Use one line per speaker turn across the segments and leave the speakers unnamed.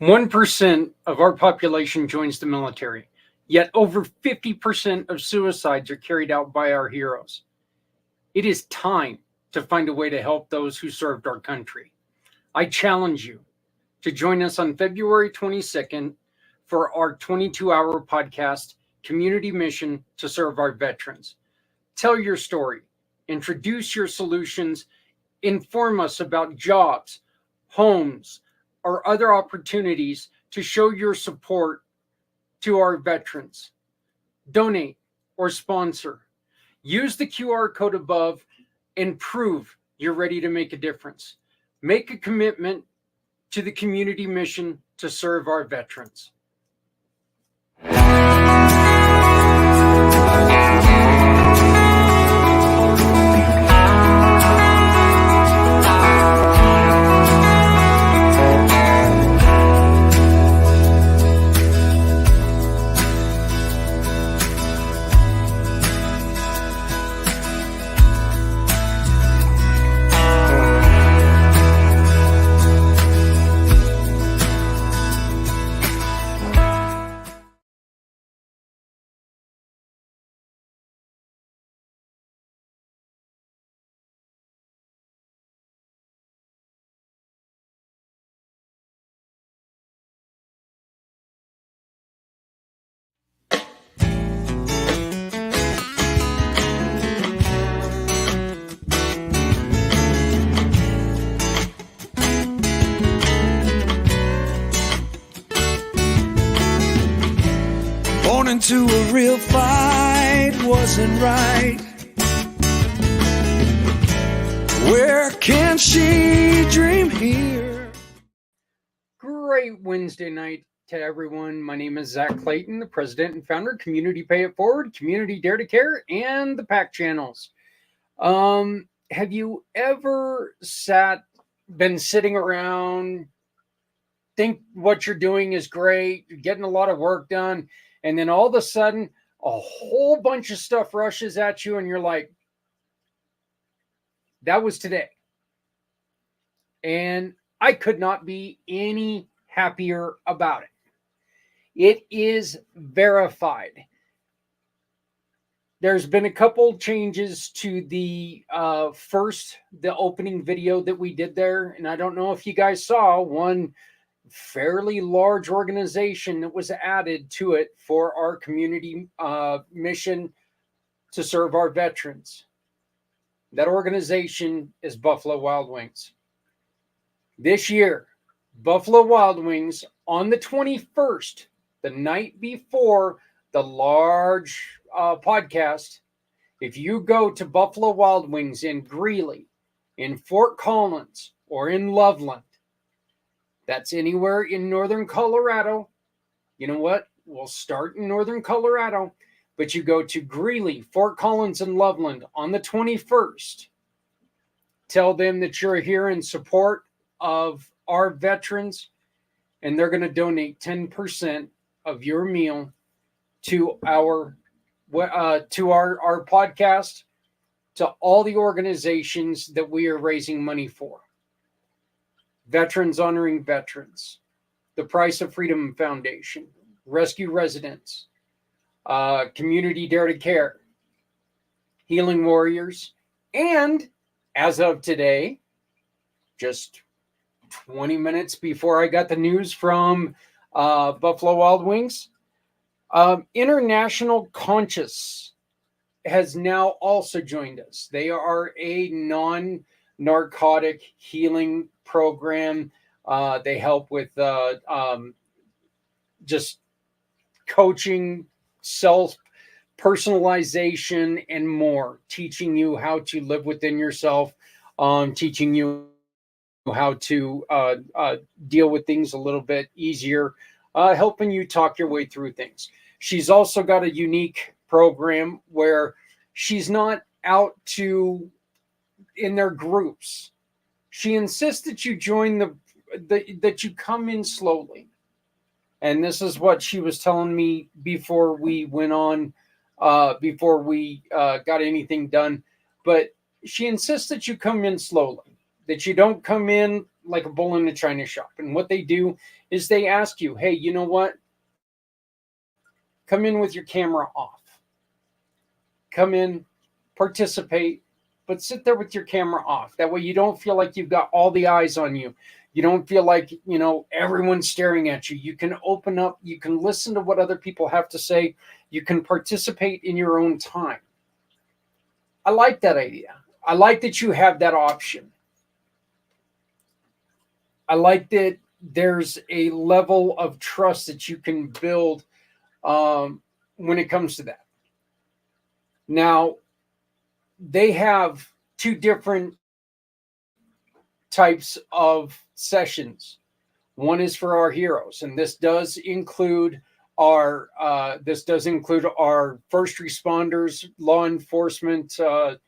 1% of our population joins the military, yet over 50% of suicides are carried out by our heroes. It is time to find a way to help those who served our country. I challenge you to join us on February 22nd for our 22-hour podcast, Community Mission to Serve Our Veterans. Tell your story, introduce your solutions, inform us about jobs, homes, or other opportunities to show your support to our veterans. Donate or sponsor. Use the QR code above and prove you're ready to make a difference. Make a commitment to the community mission to serve our veterans.
Born into a real fight wasn't right. Where can she dream here?
Great Wednesday night to everyone. My name is Zach Clayton, the president and founder of Community Pay It Forward, Community Dare to Care, and the pACT channels. Have you ever been sitting around, think what you're doing is great, you're getting a lot of work done, and then all of a sudden, a whole bunch of stuff rushes at you, and you're like, that was today. And I could not be any happier about it. It is verified. There's been a couple changes to the opening video that we did there. And I don't know if you guys saw one fairly large organization that was added to it for our community mission to serve our veterans. That organization is Buffalo Wild Wings. This year, Buffalo Wild Wings on the 21st, the night before the large podcast, if you go to Buffalo Wild Wings in Greeley, in Fort Collins, or in Loveland, that's anywhere in northern Colorado. You know what? We'll start in northern Colorado, but you go to Greeley, Fort Collins, and Loveland on the 21st. Tell them that you're here in support of our veterans, and they're going to donate 10% of your meal to our podcast, to all the organizations that we are raising money for. Veterans Honoring Veterans, the Price of Freedom Foundation, Rescue Residents, Community Dare to Care, Healing Warriors, and as of today, just 20 minutes before I got the news from Buffalo Wild Wings, International Conscious has now also joined us. They are a non-narcotic healing program. They help with just coaching, self-personalization, and more, teaching you how to live within yourself, teaching you how to deal with things a little bit easier, helping you talk your way through things. She's also got a unique program where she's not out in their groups. She insists that you join that you come in slowly. And this is what she was telling me before we went on, before we got anything done. But she insists that you come in slowly, that you don't come in like a bull in a china shop. And what they do is they ask you, hey, you know what? Come in with your camera off. Come in, participate, but sit there with your camera off. That way you don't feel like you've got all the eyes on you. You don't feel like, everyone's staring at you. You can open up, you can listen to what other people have to say. You can participate in your own time. I like that idea. I like that you have that option. I like that there's a level of trust that you can build when it comes to that. Now, they have two different types of sessions. One is for our heroes, and this does include our first responders, law enforcement, the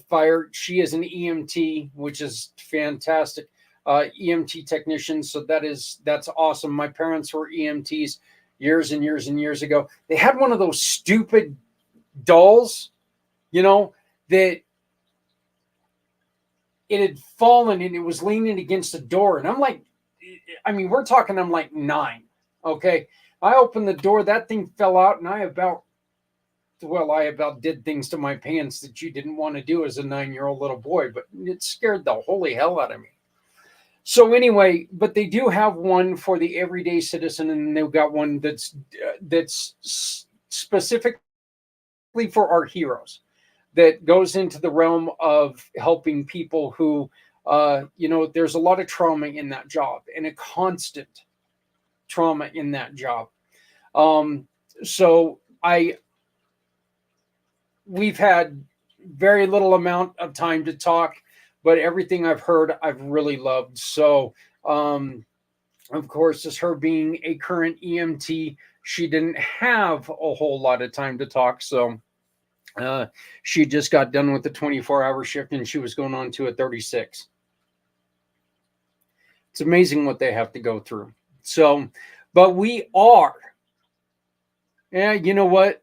fire. She is an EMT, which is fantastic. EMT technician, so that's awesome. My parents were EMTs years and years and years ago. They had one of those stupid dolls, that it had fallen and it was leaning against the door. And I'm like, we're talking, I'm like 9. Okay. I opened the door, that thing fell out, and I about did things to my pants that you didn't want to do as a 9-year-old little boy, but it scared the holy hell out of me. So anyway, but they do have one for the everyday citizen, and they've got one that's specifically for our heroes, that goes into the realm of helping people who, there's a lot of trauma in that job, and a constant trauma in that job. So we've had very little amount of time to talk, but everything I've heard, I've really loved. So, of course, as her being a current EMT, she didn't have a whole lot of time to talk. So, she just got done with the 24-hour shift, and she was going on to a 36. It's amazing what they have to go through. So, but we are, you know what?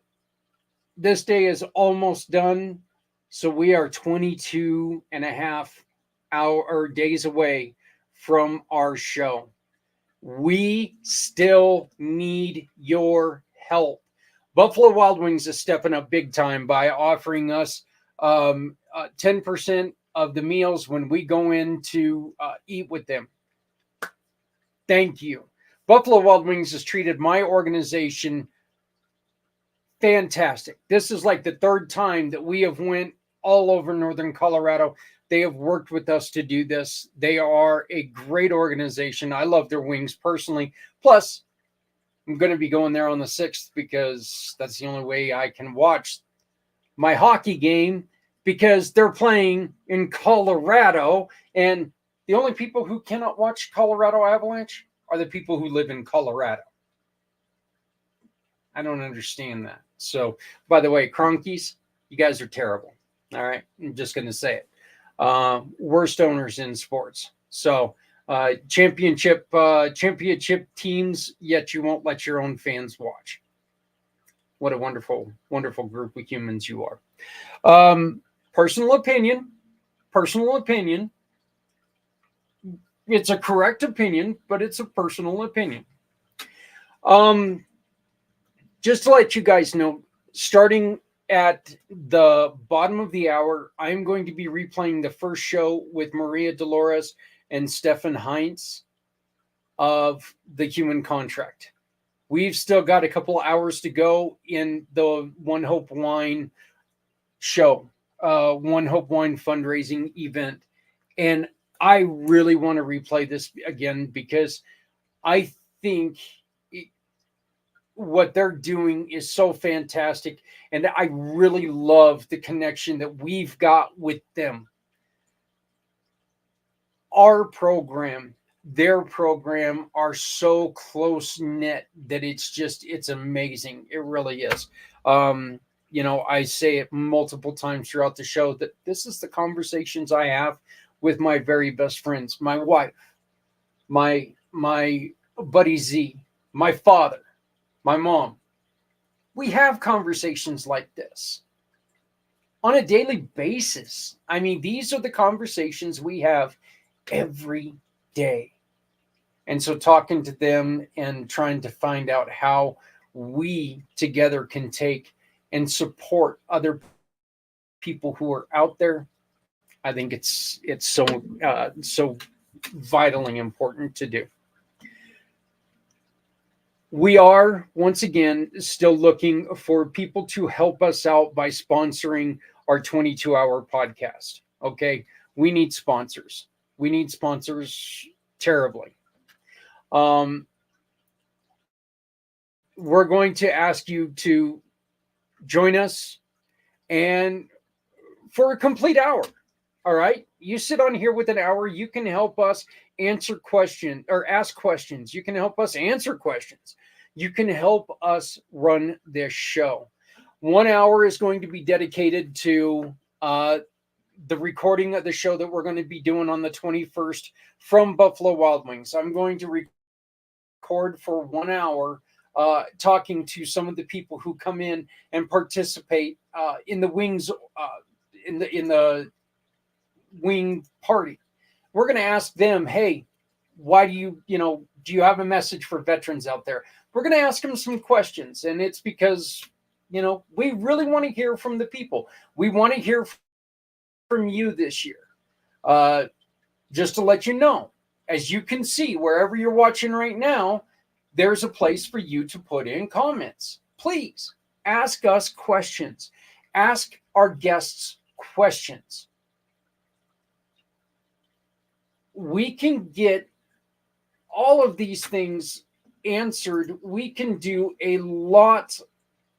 This day is almost done. So we are 22 and a half days away from our show. We still need your help. Buffalo Wild Wings is stepping up big time by offering us 10% of the meals when we go in to eat with them. Thank you. Buffalo Wild Wings has treated my organization fantastic. This is like the 3rd time that we have went all over Northern Colorado. They have worked with us to do this. They are a great organization. I love their wings personally. Plus, I'm going to be going there on the 6th because that's the only way I can watch my hockey game, because they're playing in Colorado, and the only people who cannot watch Colorado Avalanche are the people who live in Colorado. I don't understand that. So, by the way, Cronkies, you guys are terrible. All right. I'm just going to say it. Worst owners in sports. So, championship teams, yet you won't let your own fans watch. What a wonderful, wonderful group of humans you are. Personal opinion. It's a correct opinion, but it's a personal opinion. Just to let you guys know, starting at the bottom of the hour, I'm going to be replaying the first show with Maria Dolores and Stefan Heinz of The Human Contract. We've still got a couple hours to go in the One Hope Wine show, One Hope Wine fundraising event. And I really want to replay this again, because I think what they're doing is so fantastic. And I really love the connection that we've got with them. Our program, their program are so close knit that it's amazing. It really is. I say it multiple times throughout the show that this is the conversations I have with my very best friends, my wife, my buddy Z, my father, my mom. We have conversations like this on a daily basis. I mean, these are the conversations we have every day. And so talking to them and trying to find out how we together can take and support other people who are out there, I think it's so vitally important to do. We are once again still looking for people to help us out by sponsoring our 22-hour podcast. Okay, we need sponsors. We need sponsors terribly. We're going to ask you to join us and for a complete hour. All right. You sit on here with an hour. You can help us answer questions or ask questions. You can help us answer questions. You can help us run this show. 1 hour is going to be dedicated to the recording of the show that we're going to be doing on the 21st from Buffalo Wild Wings. I'm going to record for 1 hour talking to some of the people who come in and participate in the wings in the wing party. We're going to ask them, hey, why do you have a message for veterans out there? We're going to ask them some questions, and it's because we really want to hear from the people. We want to hear from you this year. Just to let you know, as you can see wherever you're watching right now, there's a place for you to put in comments. Please ask us questions. Ask our guests questions. We can get all of these things answered. We can do a lot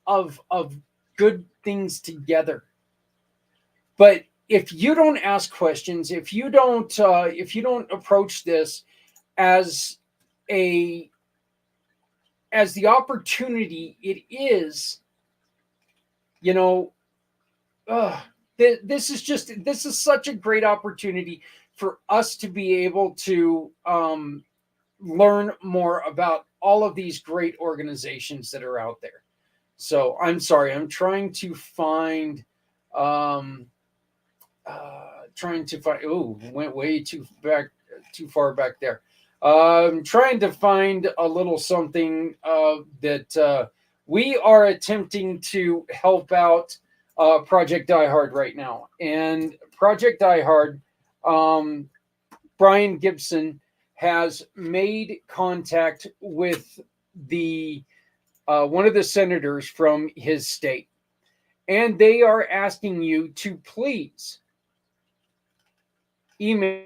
of good things together. But if you don't ask questions, if you don't approach this as the opportunity it is, this is such a great opportunity for us to be able to learn more about all of these great organizations that are out there. So I'm sorry, I'm trying to find went way too far back there. Trying to find a little something that we are attempting to help out Project Die Hard right now. And Project Die Hard, Brian Gibson has made contact with the one of the senators from his state. And they are asking you to please email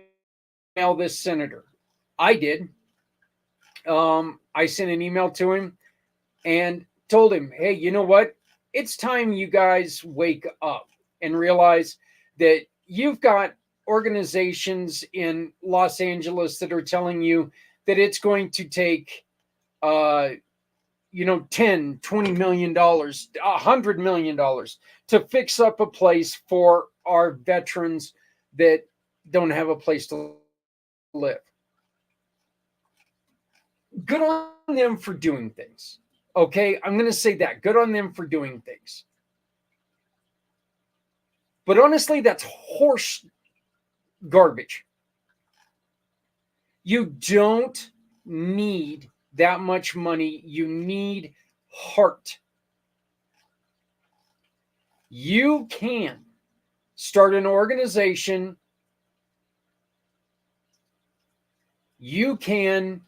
this senator. I did. I sent an email to him and told him, hey, you know what? It's time you guys wake up and realize that you've got organizations in Los Angeles that are telling you that it's going to take 10, $20 million, $100 million to fix up a place for our veterans that don't have a place to live. Good on them for doing things. Okay, I'm going to say that. Good on them for doing things. But honestly, that's horse garbage. You don't need that much money. You need heart. You can start an organization. You can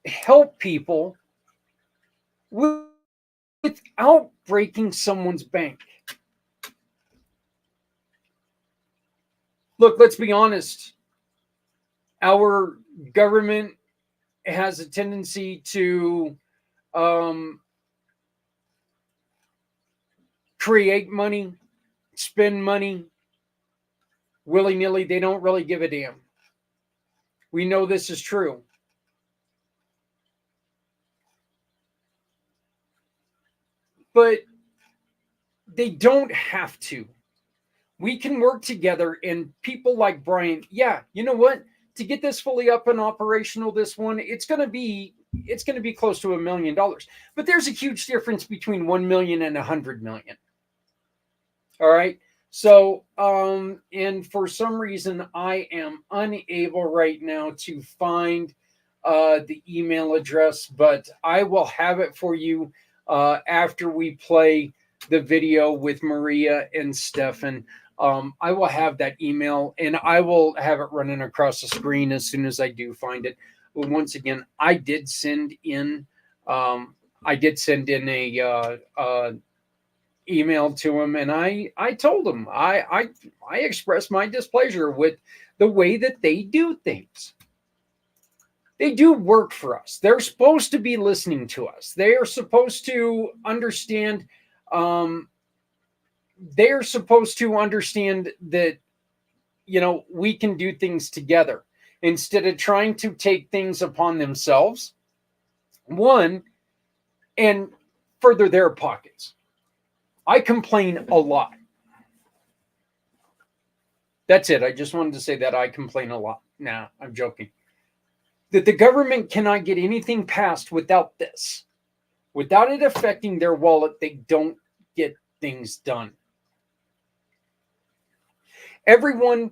help people without breaking someone's bank. Look, let's be honest. Our government has a tendency to create money, spend money willy-nilly. They don't really give a damn. We know this is true. But they don't have to. We can work together, and people like Brian, yeah, you know what? To get this fully up and operational, this one, it's going to be close to $1 million. But there's a huge difference between 1 million and 100 million. All right. So, and for some reason, I am unable right now to find the email address, but I will have it for you after we play the video with Maria and Stefan. I will have that email and I will have it running across the screen as soon as I do find it. But once again, I did send in, a email to him, and I told him I expressed my displeasure with the way that they do things. They do work for us. They're supposed to be listening to us. They are supposed to understand. They're supposed to understand that we can do things together instead of trying to take things upon themselves. One, and further their pockets. I complain a lot. That's it. I just wanted to say that I complain a lot. Nah, I'm joking. That the government cannot get anything passed without this. Without it affecting their wallet, they don't get things done. Everyone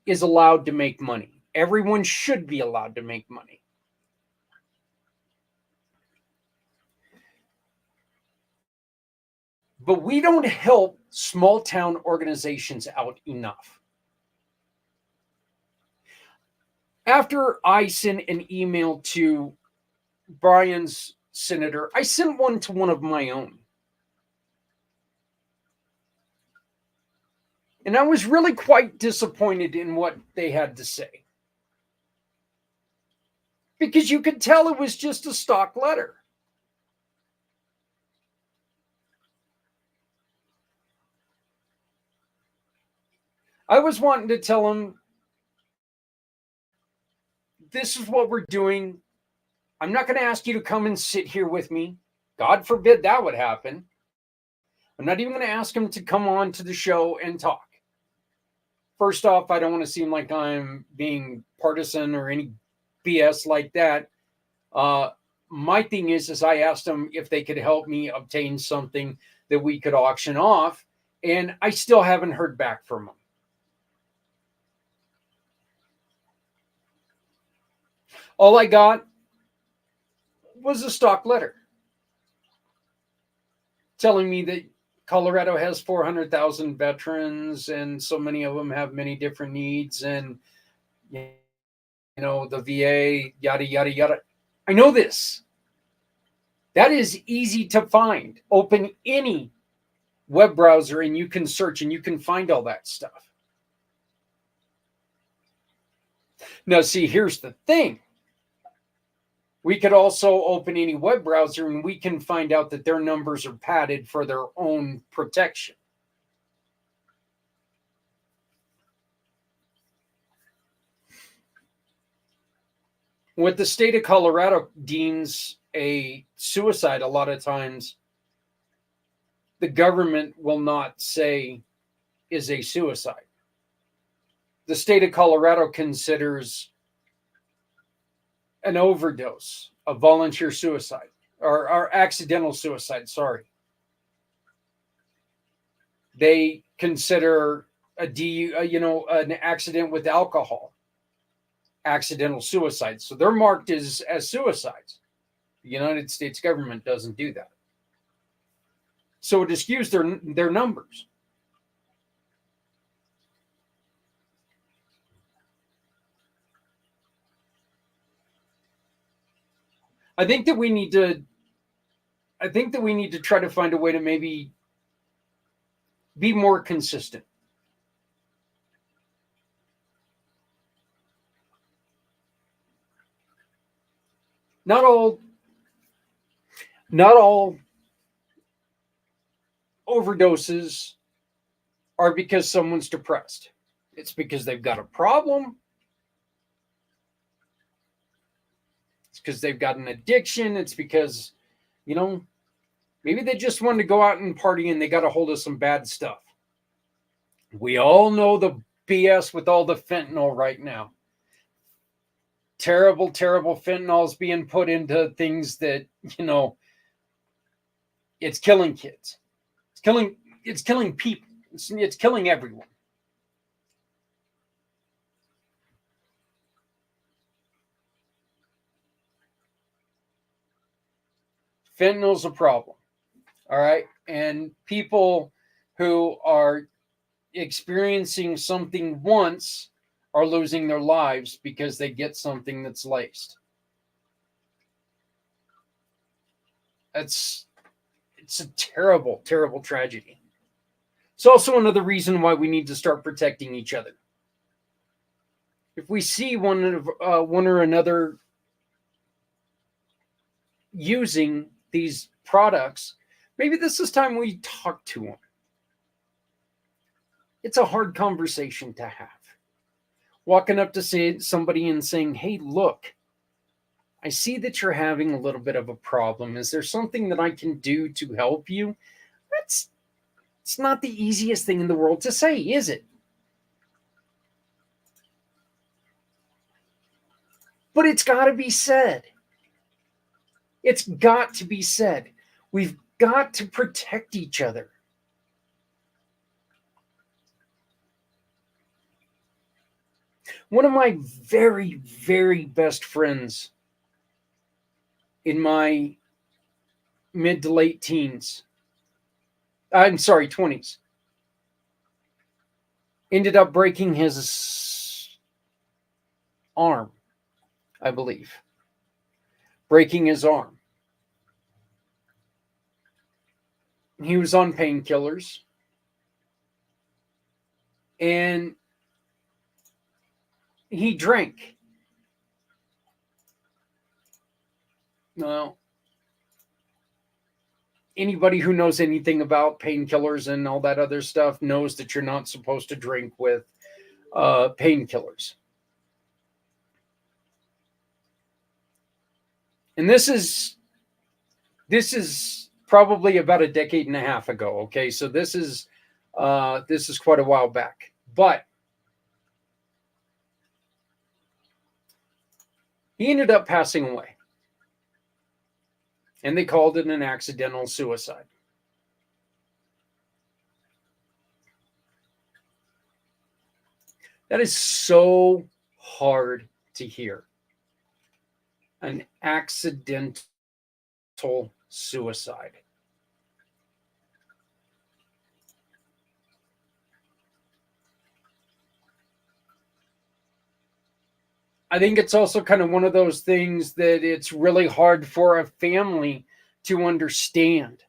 is allowed to make money. Everyone should be allowed to make money. But we don't help small town organizations out enough. After I sent an email to Brian's senator, I sent one to one of my own. And I was really quite disappointed in what they had to say. Because you could tell it was just a stock letter. I was wanting to tell them, this is what we're doing. I'm not going to ask you to come and sit here with me. God forbid that would happen. I'm not even going to ask him to come on to the show and talk. First off, I don't want to seem like I'm being partisan or any BS like that. My thing is I asked them if they could help me obtain something that we could auction off, and I still haven't heard back from them. All I got was a stock letter telling me that Colorado has 400,000 veterans, and so many of them have many different needs, and the VA, yada, yada, yada. I know this. That is easy to find. Open any web browser and you can search and you can find all that stuff. Now, see, here's the thing. We could also open any web browser and we can find out that their numbers are padded for their own protection. What the state of Colorado deems a suicide, a lot of times, the government will not say is a suicide. The state of Colorado considers an overdose a volunteer suicide or accidental suicide, sorry. They consider an accident with alcohol accidental suicide. So they're marked as suicides. The United States government doesn't do that. So it skews their numbers. I think that we need to try to find a way to maybe be more consistent. Not all overdoses are because someone's depressed. It's because they've got a problem. It's because they've got an addiction. It's because, maybe they just wanted to go out and party and they got a hold of some bad stuff. We all know the BS with all the fentanyl right now. Terrible, terrible fentanyls being put into things that, it's killing kids. It's killing people. It's killing everyone. Fentanyl's a problem. All right. And people who are experiencing something once are losing their lives because they get something that's laced. It's a terrible, terrible tragedy. It's also another reason why we need to start protecting each other. If we see one or another using these products, maybe this is time we talk to them. It's a hard conversation to have. Walking up to somebody and saying, hey, look, I see that you're having a little bit of a problem. Is there something that I can do to help you? It's not the easiest thing in the world to say, is it? But it's got to be said. It's got to be said. We've got to protect each other. One of my very, very best friends in my mid to late teens, 20s, ended up breaking his arm, I believe. Breaking his arm. He was on painkillers. And he drank. Well, anybody who knows anything about painkillers and all that other stuff knows that you're not supposed to drink with painkillers. And this is probably about a decade and a half ago. Okay, so this is quite a while back, but he ended up passing away. And they called it an accidental suicide. That is so hard to hear. An accidental suicide. I think it's also kind of one of those things that it's really hard for a family to understand.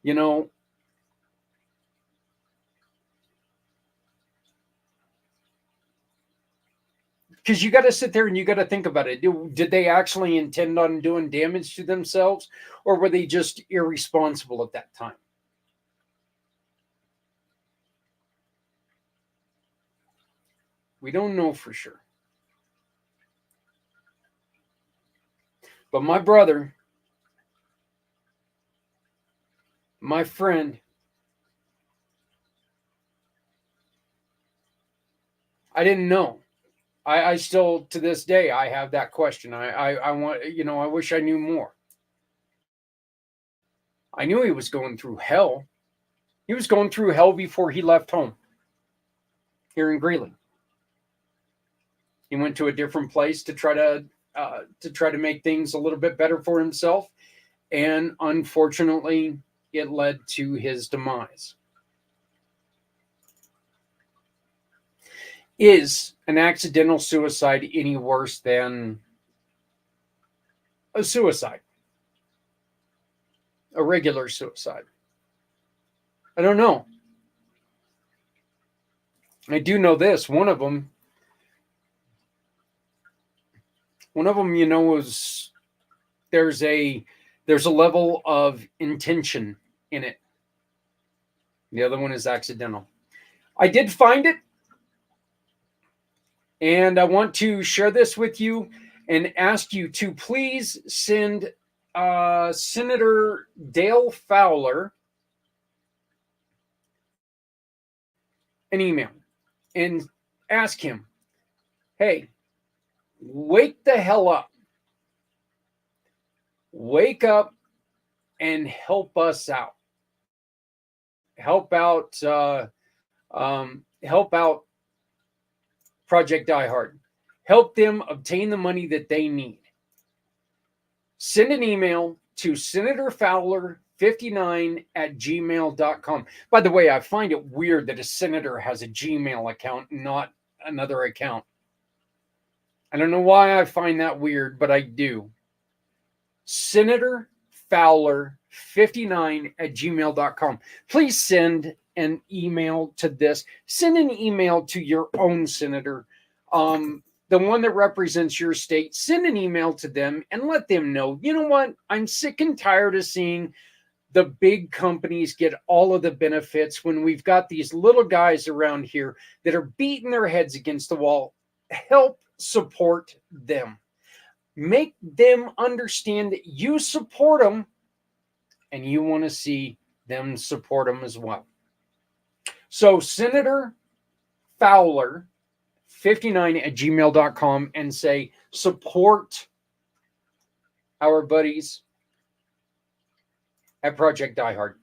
You know, because you got to sit there and you got to think about it. Did they actually intend on doing damage to themselves, or were they just irresponsible at that time? We don't know for sure. But my brother, my friend, I didn't know. I still, to this day, I have that question. I want, I wish I knew more. I knew he was going through hell. He was going through hell before he left home here in Greeley. He went to a different place to try to make things a little bit better for himself, and unfortunately, it led to his demise. Is an accidental suicide any worse than a suicide? A regular suicide? I don't know. I do know this. One of them, was there's a level of intention in it. The other one is accidental. I did find it, and I want to share this with you and ask you to please send Senator Dale Fowler an email and ask him, hey, wake the hell up. Wake up and help us out. help out Project Die Hard. Help them obtain the money that they need. Send an email to senatorfowler59@gmail.com. By the way, I find it weird that a senator has a Gmail account, not another account. I don't know why I find that weird, but I do. senatorfowler59@gmail.com. Please send an email to this. Send an email to your own senator, the one that represents your state. Send an email to them and let them know, you know what? I'm sick and tired of seeing the big companies get all of the benefits when we've got these little guys around here that are beating their heads against the wall. Help support them. Make them understand that you support them and you want to see them support them as well. So Senator Fowler59@gmail.com and say, support our buddies at Project Die Hard.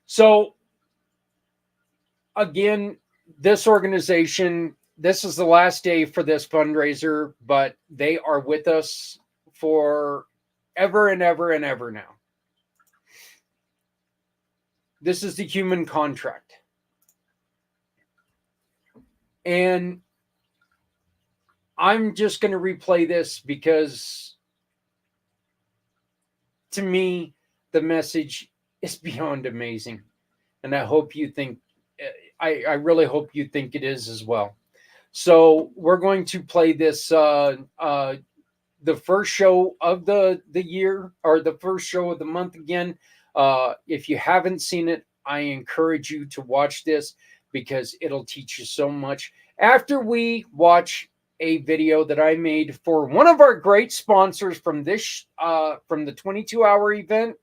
So again, this organization, this is the last day for this fundraiser, but they are with us for ever and ever and ever now. This is the human contract. And I'm just going to replay this because to me, the message is beyond amazing. And I hope you think, I really hope you think it is as well. So we're going to play this, the first show of the year, or the first show of the month again. If you haven't seen it, I encourage you to watch this because it'll teach you so much. After we watch a video that I made for one of our great sponsors from this, from the 22-hour event,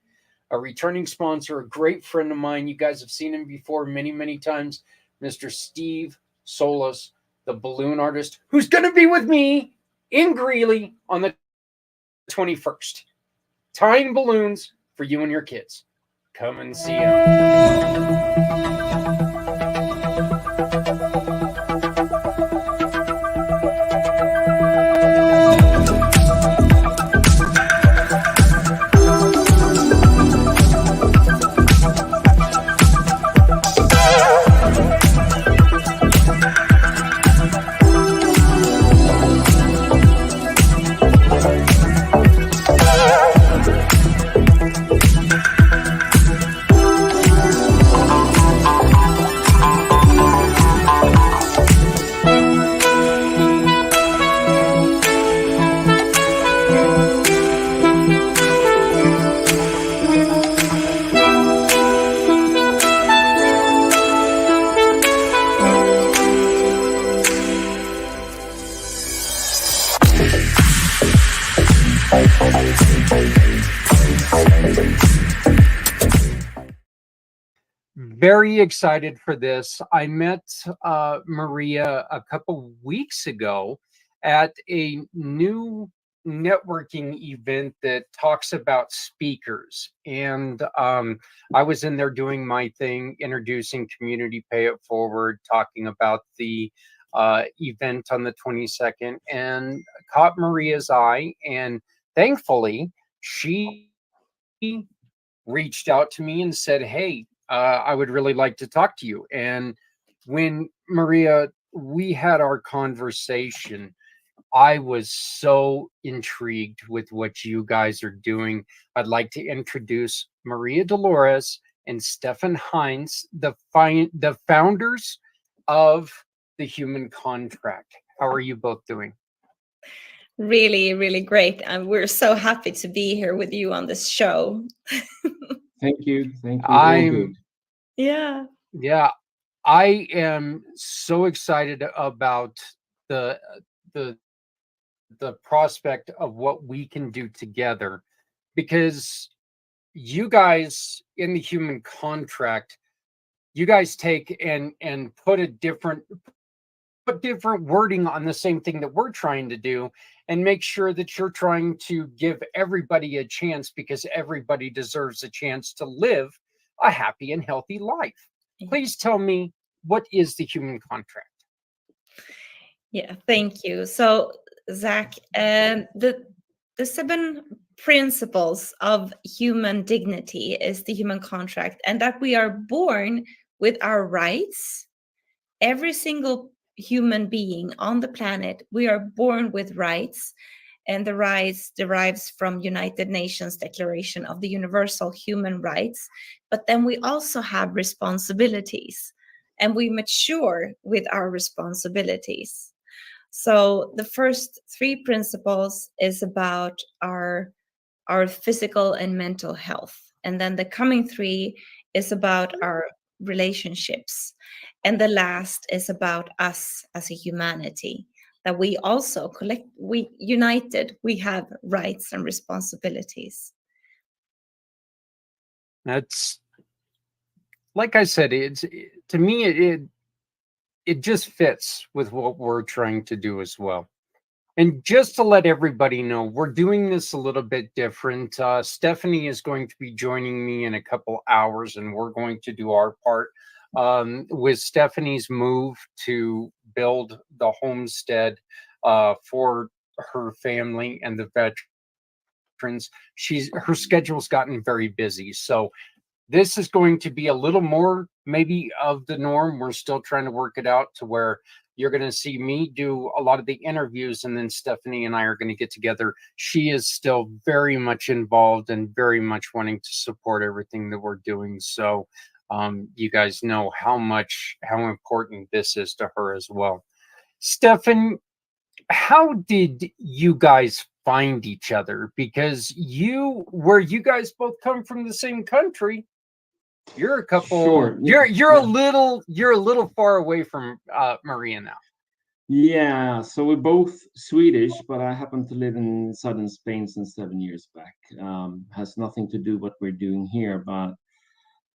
a returning sponsor, a great friend of mine. You guys have seen him before many, many times, Mr. Steve Solis, the balloon artist, who's going to be with me in Greeley on the 21st, tying balloons for you and your kids. Come and see him. Very excited for this. I met Maria a couple weeks ago at a new networking event that talks about speakers. And I was in there doing my thing, introducing Community Pay It Forward, talking about the event on the 22nd, and caught Maria's eye. And thankfully, she reached out to me and said, hey, I would really like to talk to you. And when Maria, we had our conversation, I was so intrigued with what you guys are doing. I'd like to introduce Maria Dolores and Stefan Heinz, the founders of the Human Contract. How are you both doing?
Really, really great. And we're so happy to be here with you on this show.
Thank you. Thank you.
Yeah.
I am so excited about the prospect of what we can do together, because you guys in the Human Contract, you guys take and put a different put different wording on the same thing that we're trying to do, and make sure that you're trying to give everybody a chance, because everybody deserves a chance to live a happy and healthy life. Please tell me, what is the human contract?
Yeah, thank you. So, Zach, the 7 principles of human dignity is the human contract, and that we are born with our rights. Every single human being on the planet, we are born with rights, and the rights derives from United Nations Declaration of the Universal Human Rights. But then we also have responsibilities, and we mature with our responsibilities. So the first 3 principles is about our physical and mental health, and then the coming 3 is about our relationships, and the last is about us as a humanity, that we also we united, we have rights and responsibilities.
That's, like I said, it's, to me, it just fits with what we're trying to do as well. And just to let everybody know, we're doing this a little bit different. Stephanie is going to be joining me in a couple hours, and we're going to do our part. With Stephanie's move to build the homestead for her family and the veterans, her schedule's gotten very busy. So this is going to be a little more maybe of the norm. We're still trying to work it out to where you're going to see me do a lot of the interviews, and then Stephanie and I are going to get together. She is still very much involved and very much wanting to support everything that we're doing. So you guys know how important this is to her as well. Stefan, how did you guys find each other? Because where you guys both come from the same country, you're a couple.
Sure.
You're
Yeah.
a little far away from Maria now.
Yeah, so we're both Swedish, but I happen to live in southern Spain since 7 years back. Has nothing to do what we're doing here, but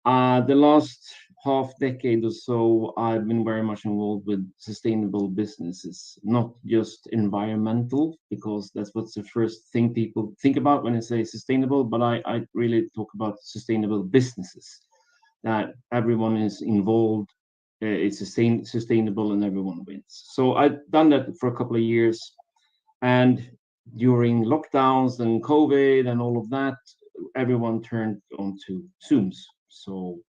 the last half decade or so, I've been very much involved with sustainable businesses, not just environmental, because that's what's the first thing people think about when they say sustainable, but I really talk about sustainable businesses, that everyone is involved, it's sustainable, and everyone wins. So I've done that for a couple of years, and during lockdowns and COVID and all of that, everyone turned onto Zooms. So,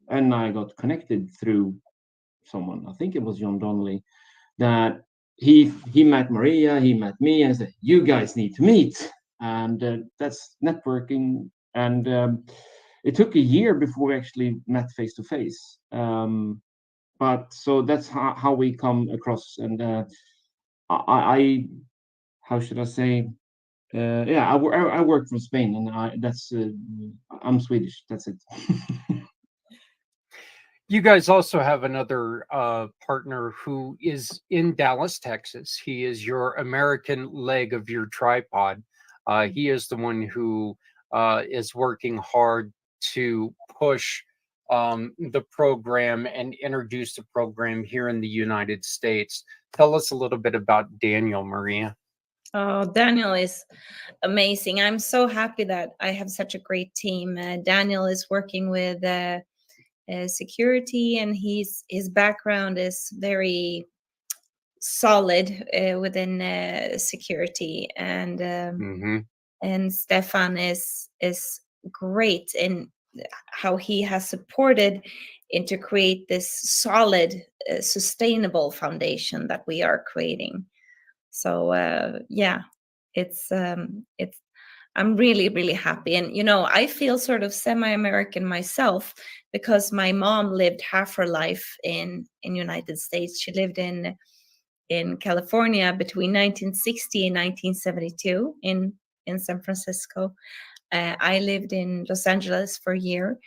and I got connected through someone, I think it was John Donnelly, that he met Maria, he met me, and said, "You guys need to meet." And that's networking. And it took a year before we actually met face to face. But so that's how we come across. And I how should I say? Yeah, I work from Spain, and I'm Swedish. That's it.
You guys also have another partner who is in Dallas, Texas. He is your American leg of your tripod. He is the one who is working hard to push the program and introduce the program here in the United States. Tell us a little bit about Daniel, Maria.
Oh, Daniel is amazing. I'm so happy that I have such a great team. Daniel is working with security, and his background is very solid within security, and and Stefan is great in how he has supported and to create this solid sustainable foundation that we are creating. So yeah, it's I'm really, really happy. And, I feel sort of semi-American myself, because my mom lived half her life in United States. She lived in California between 1960 and 1972 in San Francisco. I lived in Los Angeles for a year,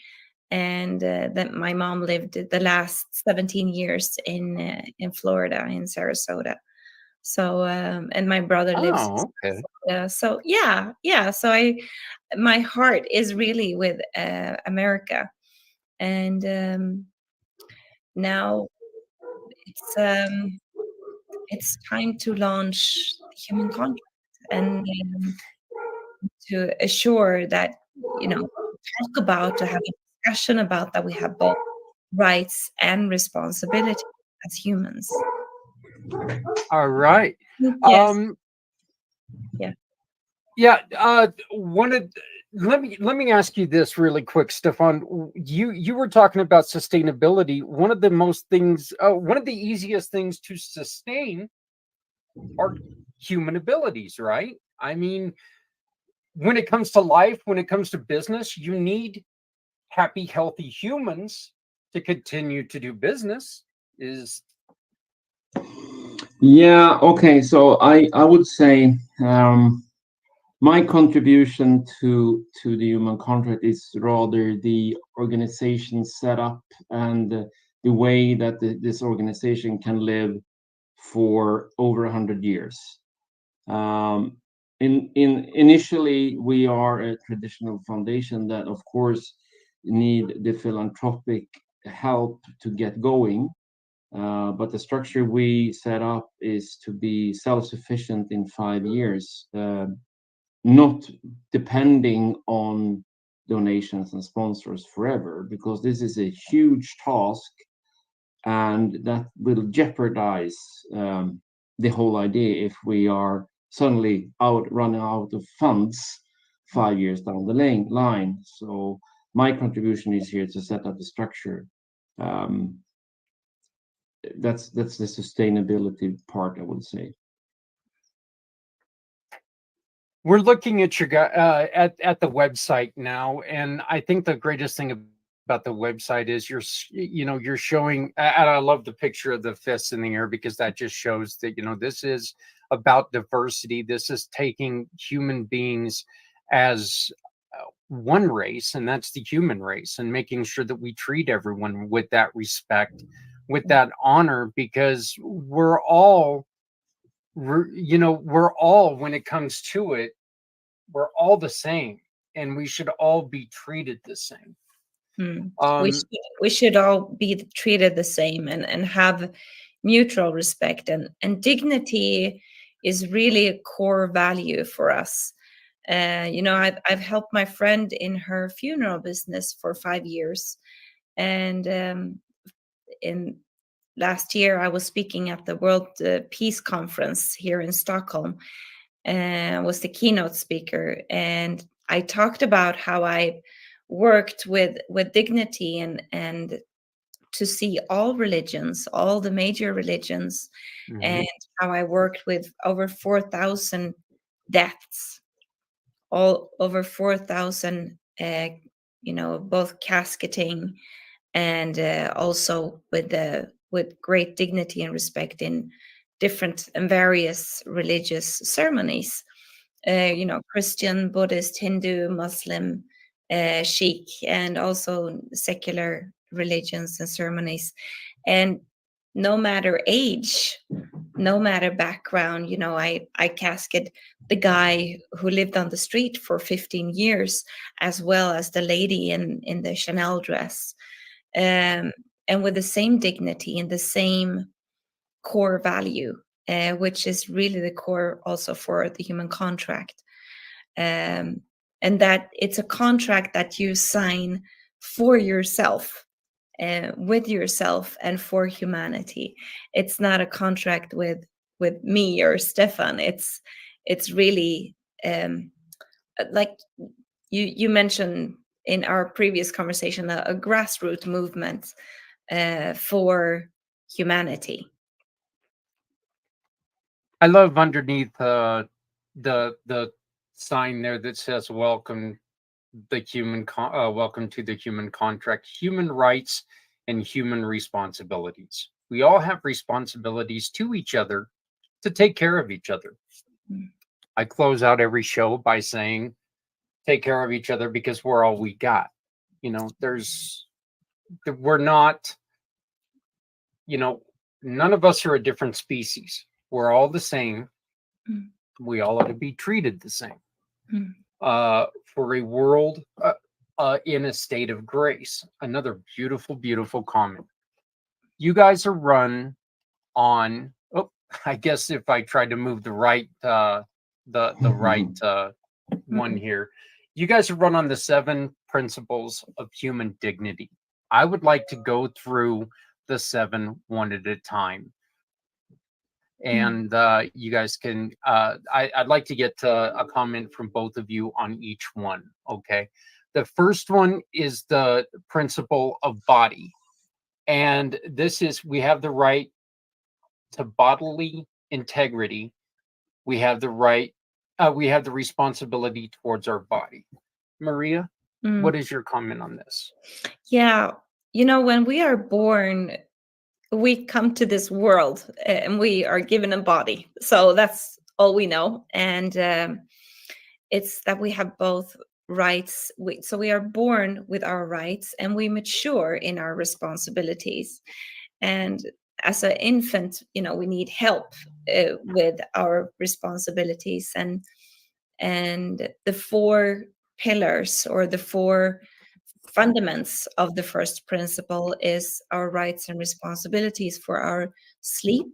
and then my mom lived the last 17 years in Florida, in Sarasota. So and my brother lives.
Okay.
So yeah. So my heart is really with America, and now it's it's time to launch the human contract and to assure that, to have a discussion about that we have both rights and responsibility as humans.
All right.
Yes.
Yeah. Let me ask you this really quick, Stefan. You were talking about sustainability. One of the easiest things to sustain are human abilities, right? I mean, when it comes to life, when it comes to business, you need happy, healthy humans to continue to do business.
Yeah, okay. So I would say my contribution to the human contract is rather the organization setup and the way that this organization can live for over 100 years. Initially, we are a traditional foundation that, of course, need the philanthropic help to get going. But the structure we set up is to be self-sufficient in 5 years, not depending on donations and sponsors forever, because this is a huge task and that will jeopardize the whole idea if we are suddenly running out of funds 5 years down the line. So my contribution is here to set up the structure. That's the sustainability part, I would say.
We're looking at your at the website now, and I think the greatest thing about the website is you're showing, and I love the picture of the fists in the air, because that just shows that this is about diversity. This is taking human beings as one race, and that's the human race, and making sure that we treat everyone with that respect, with that honor, because we're all, when it comes to it, we're all the same, and we should all be treated the same.
We should all be treated the same and have mutual respect, and dignity is really a core value for us. I've helped my friend in her funeral business for 5 years, and in last year I was speaking at the World Peace Conference here in Stockholm, and was the keynote speaker, and I talked about how I worked with dignity and to see all religions, all the major religions, and how I worked with over 4,000 deaths, all over 4,000, both casketing and also with great dignity and respect in different and various religious ceremonies. Christian, Buddhist, Hindu, Muslim, Sikh, and also secular religions and ceremonies. And no matter age, no matter background, I casket the guy who lived on the street for 15 years, as well as the lady in the Chanel dress, and with the same dignity and the same core value, which is really the core also for the human contract. And that it's a contract that you sign for yourself, with yourself and for humanity. It's not a contract with me or Stefan. It's really like you mentioned in our previous conversation, a grassroots movement for humanity.
I love underneath the sign there that says welcome to the human contract, human rights and human responsibilities. We all have responsibilities to each other to take care of each other. I close out every show by saying, take care of each other, because we're all we got. We're not, none of us are a different species. We're all the same. We all ought to be treated the same. For a world in a state of grace. Another beautiful, beautiful comment. You guys are run on. Oh, I guess if I tried to move the right one here, you guys have run on the 7 principles of human dignity. I would like to go through the 7 one at a time, and you guys can. I'd like to get a comment from both of you on each one. Okay, the first one is the principle of body, and this is we have the right to bodily integrity. We have the right. We have the responsibility towards our body. Maria, what is your comment on this?
Yeah, when we are born, we come to this world and we are given a body. So that's all we know. And it's that we have both rights. So we are born with our rights and we mature in our responsibilities. And as an infant, we need help with our responsibilities. And the 4 pillars or the 4 fundaments of the first principle is our rights and responsibilities for our sleep,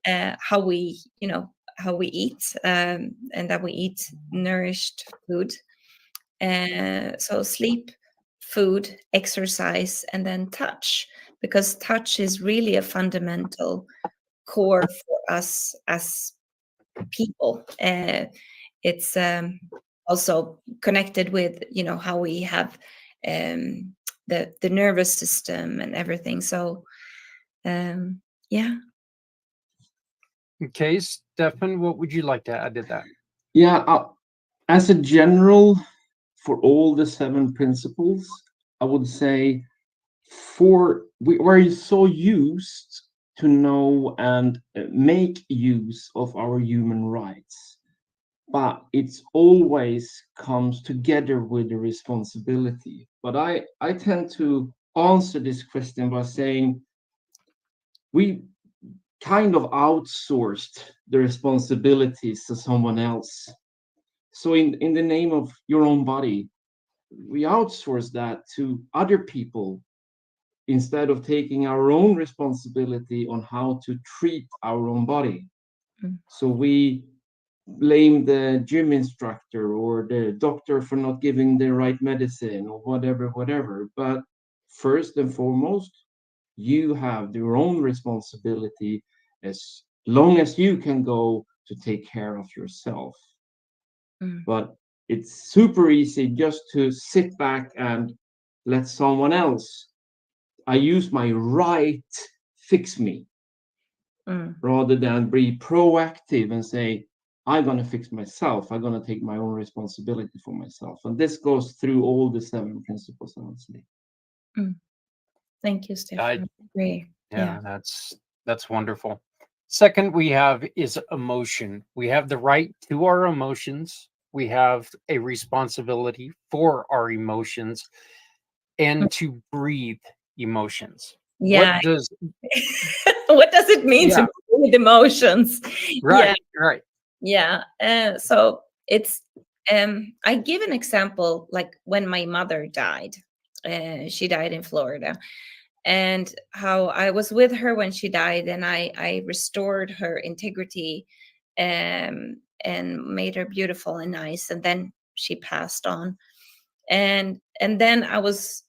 how we eat, and that we eat nourished food. So sleep, food, exercise, and then touch, because touch is really a fundamental core for us as people. It's also connected with how we have the nervous system and everything. So yeah.
Okay, Stefan, what would you like to add to that?
Yeah, as a general, for all the 7 principles, I would say we're so used to know and make use of our human rights, but it's always comes together with the responsibility. But I tend to answer this question by saying we kind of outsourced the responsibilities to someone else. So in the name of your own body, we outsource that to other people instead of taking our own responsibility on how to treat our own body. So we blame the gym instructor or the doctor for not giving the right medicine or whatever. But first and foremost, you have your own responsibility as long as you can go to take care of yourself. But it's super easy just to sit back and let someone else, I use my right, fix me, rather than be proactive and say, I'm going to fix myself. I'm going to take my own responsibility for myself. And this goes through all the 7 principles, honestly.
Thank you, Stefan. Agree.
Yeah, that's wonderful. Second, we have is emotion. We have the right to our emotions. We have a responsibility for our emotions and to breathe emotions.
Yeah.
What does
what does it mean to breathe emotions?
Right, right.
Yeah. So it's I give an example, like when my mother died. She died in Florida, and how I was with her when she died, and I restored her integrity, and made her beautiful and nice, and then she passed on, and then I was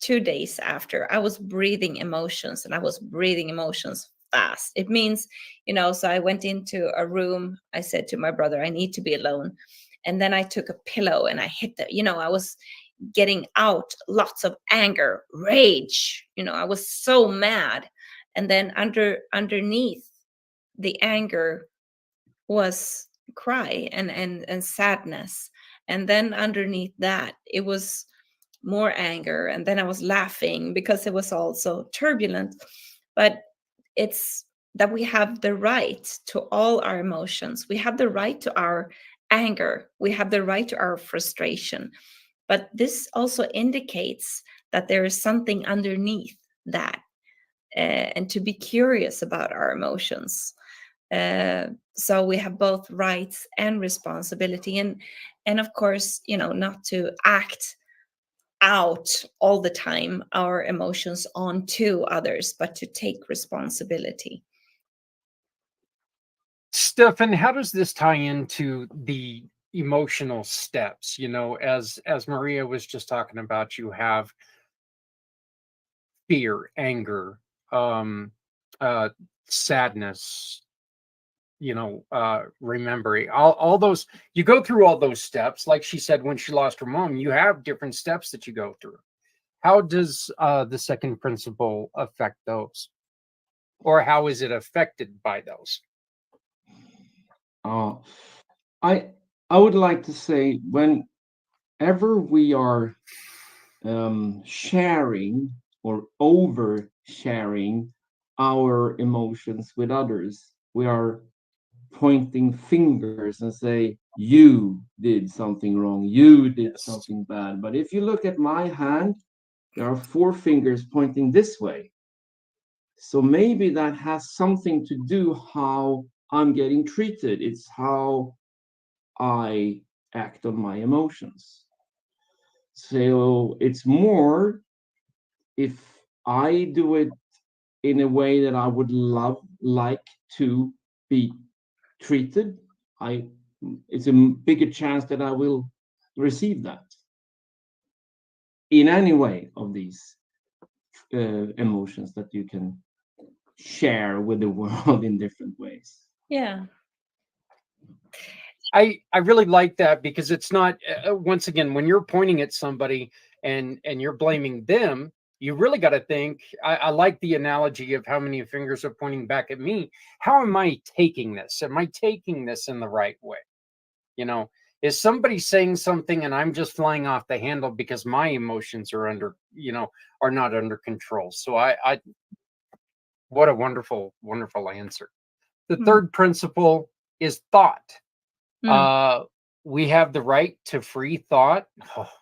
2 days after, I was breathing emotions, and I was breathing emotions fast. It means, so I went into a room. I said to my brother, I need to be alone. And then I took a pillow and I hit I was getting out lots of anger, rage. I was so mad. And then underneath the anger was cry and sadness. And then underneath that, it was more anger. And then I was laughing because it was all so turbulent. But it's that we have the right to all our emotions. We have the right to our anger. We have the right to our frustration. But this also indicates that there is something underneath that, and to be curious about our emotions. So we have both rights and responsibility, and of course, not to act out all the time our emotions onto others, but to take responsibility.
Stefan, how does this tie into the emotional steps? You know, as Maria was just talking about, you have fear, anger, um, uh, sadness, you know, remembering all those. You go through all those steps. Like she said, when she lost her mom, you have different steps that you go through. How does the second principle affect those, or how is it affected by those?
Uh, I I would like to say whenever we are sharing or oversharing our emotions with others, we are pointing fingers and say, you did something wrong, you did
Yes.
something bad. But if you look at my hand, there are four fingers pointing this way. So maybe that has something to do how I'm getting treated. It's how I act on my emotions. So it's more if I do it in a way that I would like to be treated, I it's a bigger chance that I will receive that in any way of these emotions that you can share with the world in different ways.
Yeah.
I really like that because it's not once again when you're pointing at somebody and you're blaming them, you really got to think. I like the analogy of how many fingers are pointing back at me. How am I taking this? Am I taking this in the right way? You know, is somebody saying something and I'm just flying off the handle because my emotions are under, you know, are not under control? So I what a wonderful, wonderful answer. The
Mm.
third principle is thought.
Mm.
Uh, we have the right to free thought. Oh,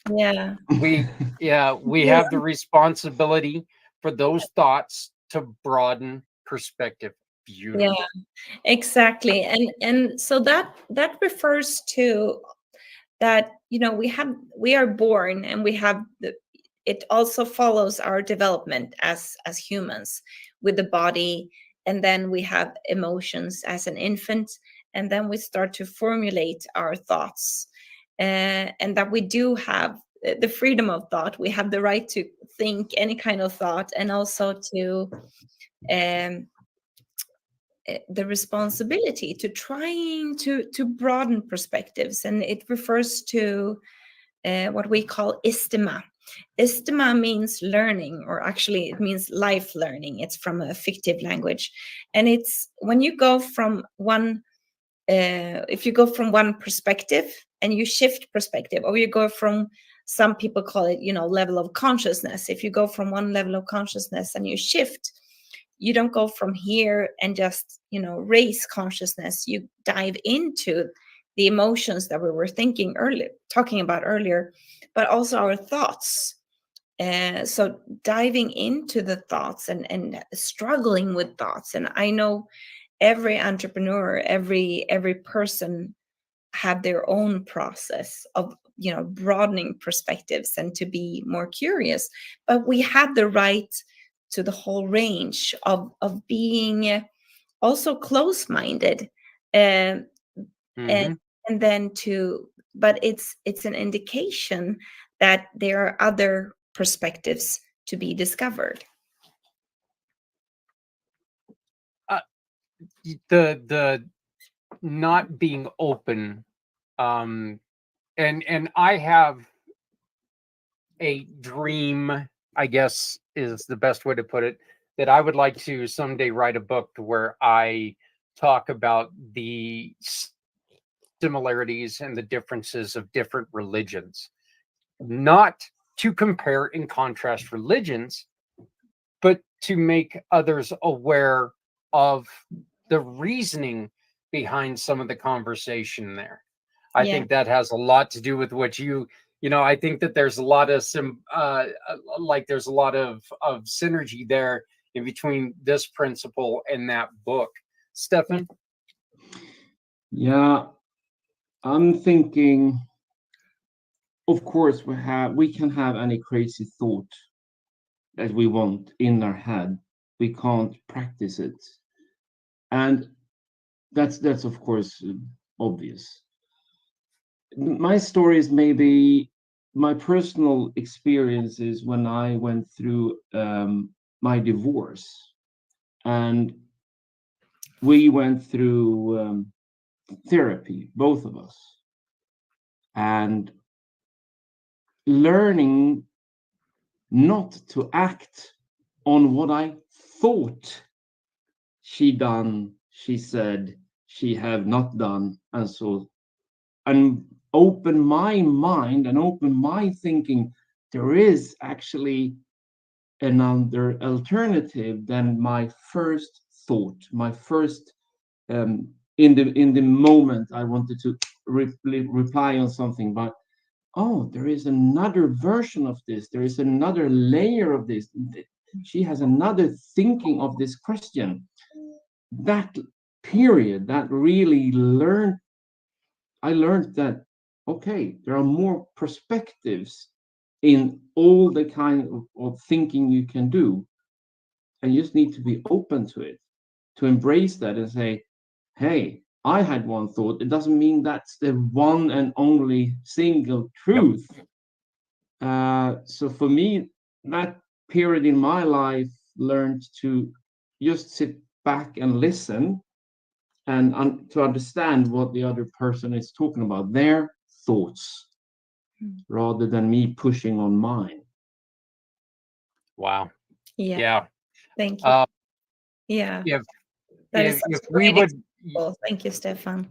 Yeah.
we, yeah, we
Yeah.
have the responsibility for those thoughts to broaden perspective.
Yeah.
Beautiful.
Exactly. And so that refers to that, you know, we are born and we have it also follows our development as humans with the body, and then we have emotions as an infant, and then we start to formulate our thoughts, and that we do have the freedom of thought. We have the right to think any kind of thought, and also to um, the responsibility to trying to broaden perspectives, and it refers to what we call istima. Istima means learning, or actually it means life learning. It's from a fictive language, and it's when you go from one if you go from one perspective and you shift perspective, or you go from, some people call it, you know, level of consciousness. If you go from one level of consciousness and you shift, you don't go from here and just, you know, raise consciousness. You dive into the emotions that we were talking about earlier, but also our thoughts. So diving into the thoughts and struggling with thoughts. And I know every entrepreneur, every person have their own process of, you know, broadening perspectives and to be more curious. But we have the right to the whole range of being also close-minded, and
Hmm.
and then to, but it's an indication that there are other perspectives to be discovered.
Uh, the not being open, um, and I have a dream, I guess is the best way to put it, that I would like to someday write a book where I talk about the similarities and the differences of different religions, not to compare and contrast religions, but to make others aware of the reasoning behind some of the conversation there. I
Yeah.
think that has a lot to do with what you know, I think that there's a lot of like there's a lot of synergy there in between this principle and that book. Stefan?
Yeah, I'm thinking, of course, we can have any crazy thought that we want in our head. We can't practice it. And that's of course obvious. My story is maybe my personal experiences when I went through my divorce, and we went through therapy, both of us, and learning not to act on what I thought she done, she said, she have not done, and so, and open my mind and open my thinking. There is actually another alternative than my first thought, my first in the moment I wanted to reply on something, but oh, there is another version of this. There is another layer of this. She has another thinking of this question. That period, that really I learned that, okay, there are more perspectives in all the kind of thinking you can do. And you just need to be open to it, to embrace that and say, hey, I had one thought. It doesn't mean that's the one and only single truth. So for me, that period in my life learned to just sit back and listen and to understand what the other person is talking about, their thoughts, rather than me pushing on mine.
Wow.
Yeah.
Yeah.
Thank you. Yeah.
If
That is
if
such a
we
great
would,
example. Thank you, Stefan.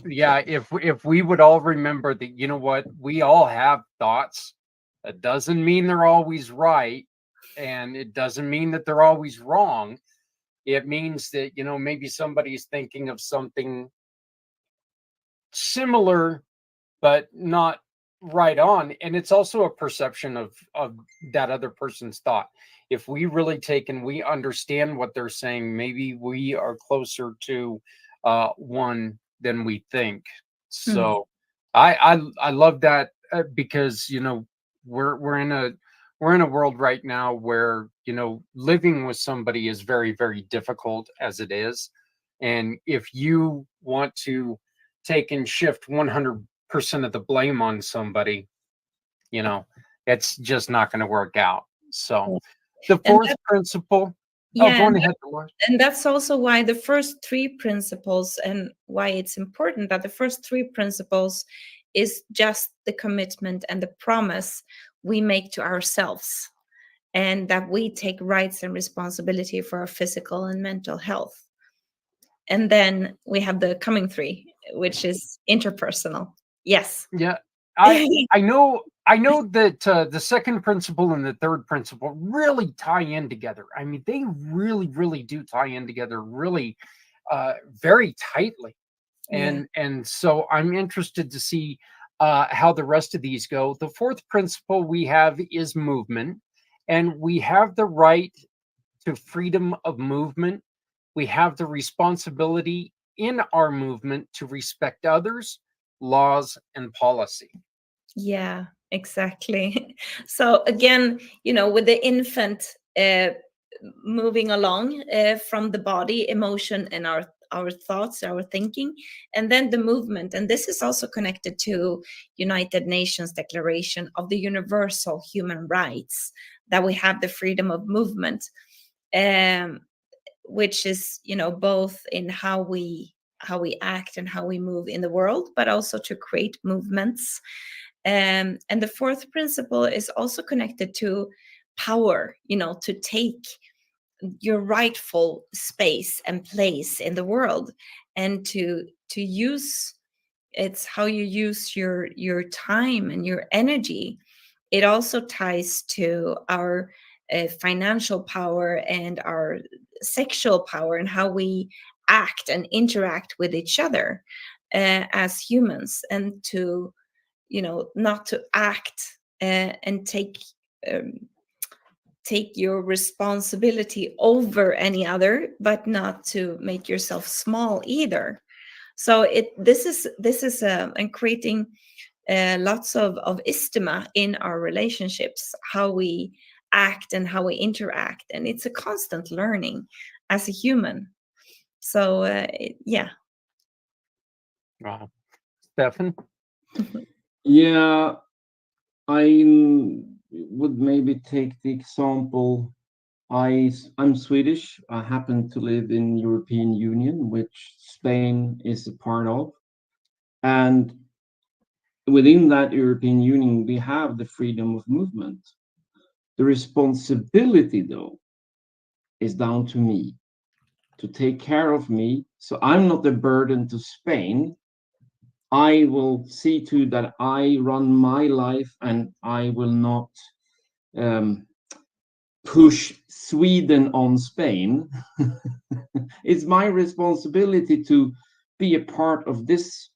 yeah, if we would all remember that, you know what, we all have thoughts. That doesn't mean they're always right, and it doesn't mean that they're always wrong. It means that, you know, maybe somebody's thinking of something similar but not right on, and it's also a perception of that other person's thought. If we really take and we understand what they're saying, maybe we are closer to one than we think. So I love that, because, you know, we're in a world right now where, you know, living with somebody is very, very difficult as it is. And if you want to take and shift 100% of the blame on somebody, you know, it's just not going to work out. So the
And
fourth principle, oh,
yeah,
go on ahead, Dolores.
and that's also why the first three principles, and why it's important that the first three principles is just the commitment and the promise we make to ourselves, and that we take rights and responsibility for our physical and mental health. And then we have the coming three, which is interpersonal. Yes.
Yeah, I know that the second principle and the third principle really tie in together. I mean, they really, really do tie in together, really, very tightly.
Yeah.
And so I'm interested to see how the rest of these go. The fourth principle we have is movement, and we have the right to freedom of movement. We have the responsibility in our movement to respect others, laws, and policy.
Yeah, exactly. So again, you know, with the infant moving along from the body, emotion, and our thoughts, our thinking, and then the movement. And this is also connected to United Nations Declaration of the Universal Human Rights, that we have the freedom of movement, um, which is, you know, both in how we act and how we move in the world, but also to create movements. And the fourth principle is also connected to power, you know, to take your rightful space and place in the world, and to use, it's how you use your time and your energy. It also ties to our financial power and our sexual power, and how we act and interact with each other as humans, and to, you know, not to act and um, take your responsibility over any other, but not to make yourself small either. So this is and creating lots of istima in our relationships, how we act and how we interact, and it's a constant learning as a human. So yeah,
Wow. Stefan?
Yeah, I would maybe take the example. I'm Swedish. I happen to live in European Union, which Spain is a part of, and within that European Union, we have the freedom of movement. The responsibility, though, is down to me to take care of me, so I'm not a burden to Spain. I will see to that I run my life, and I will not um, push Sweden on Spain. It's my responsibility to be a part of this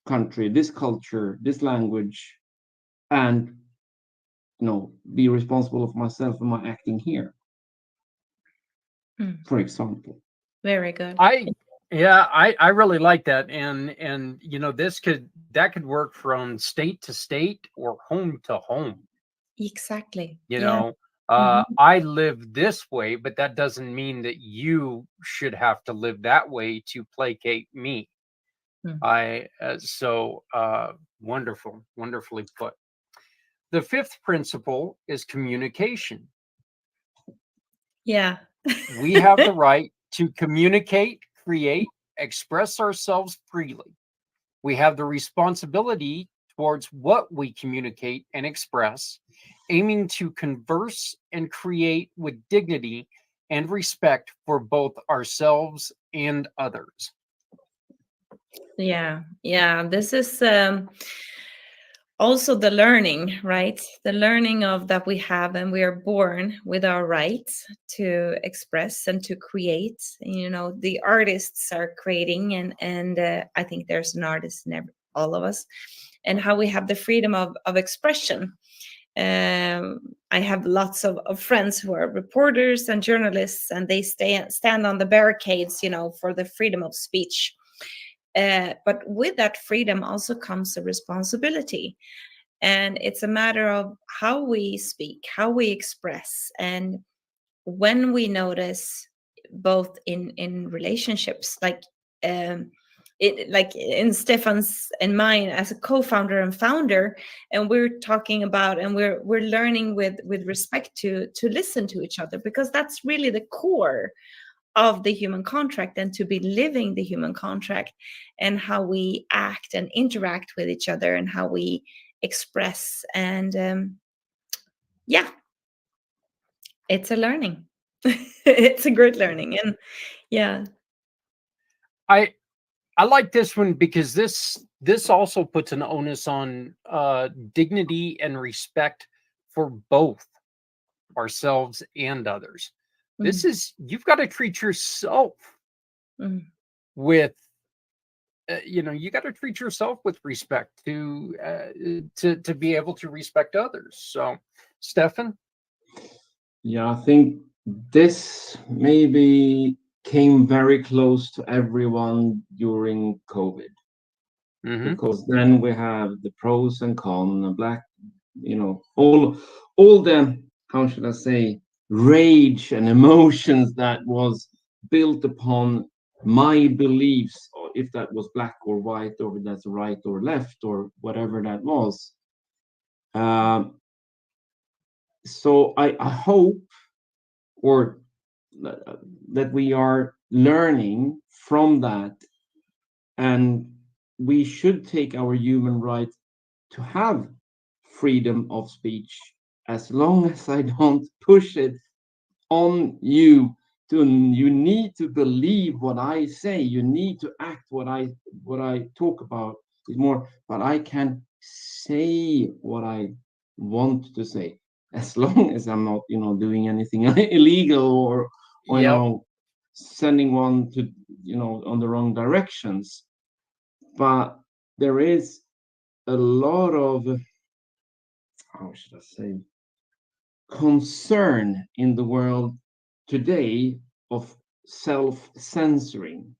country, this culture, this language, and be responsible of myself and my acting here, for example.
Very good.
I really like that, and that could work from state to state or home to home.
Exactly.
You
Yeah.
know,
Mhm.
I live this way, but that doesn't mean that you should have to live that way to placate me.
Mm.
Wonderful, wonderfully put. The fifth principle is communication.
Yeah.
We have the right to communicate, create, express ourselves freely. We have the responsibility towards what we communicate and express, aiming to converse and create with dignity and respect for both ourselves and others.
Yeah. This is also the learning, right? The learning of that we have, and we are born with our rights to express and to create. The artists are creating, and I think there's an artist in all of us, and how we have the freedom of expression. I have lots of friends who are reporters and journalists, and they stand on the barricades, for the freedom of speech. But with that freedom also comes a responsibility. And it's a matter of how we speak, how we express, and when we notice, both in relationships, like in Stefan's and mine as a co-founder and founder, and we're talking about, and we're learning with respect to listen to each other, because that's really the core of the human contract, and to be living the human contract, and how we act and interact with each other, and how we express. And yeah, it's a learning. It's a great learning. And yeah.
I like this one because this also puts an onus on dignity and respect for both ourselves and others. This is, you've got to treat yourself with you got to treat yourself with respect to be able to respect others. So, Stefan?
Yeah, I think this maybe came very close to everyone during COVID, because then we have the pros and cons, all the, how should I say, rage and emotions that was built upon my beliefs, or if that was black or white, or if that's right or left, or whatever that was. So I hope, or that we are learning from that, and we should take our human right to have freedom of speech, as long as I don't push it on you. You need to believe what I say, you need to act what I talk about. Is more, but I can say what I want to say, as long as I'm not doing anything illegal, or sending one to on the wrong directions. But there is a lot of, how should I say, concern in the world today of self-censoring,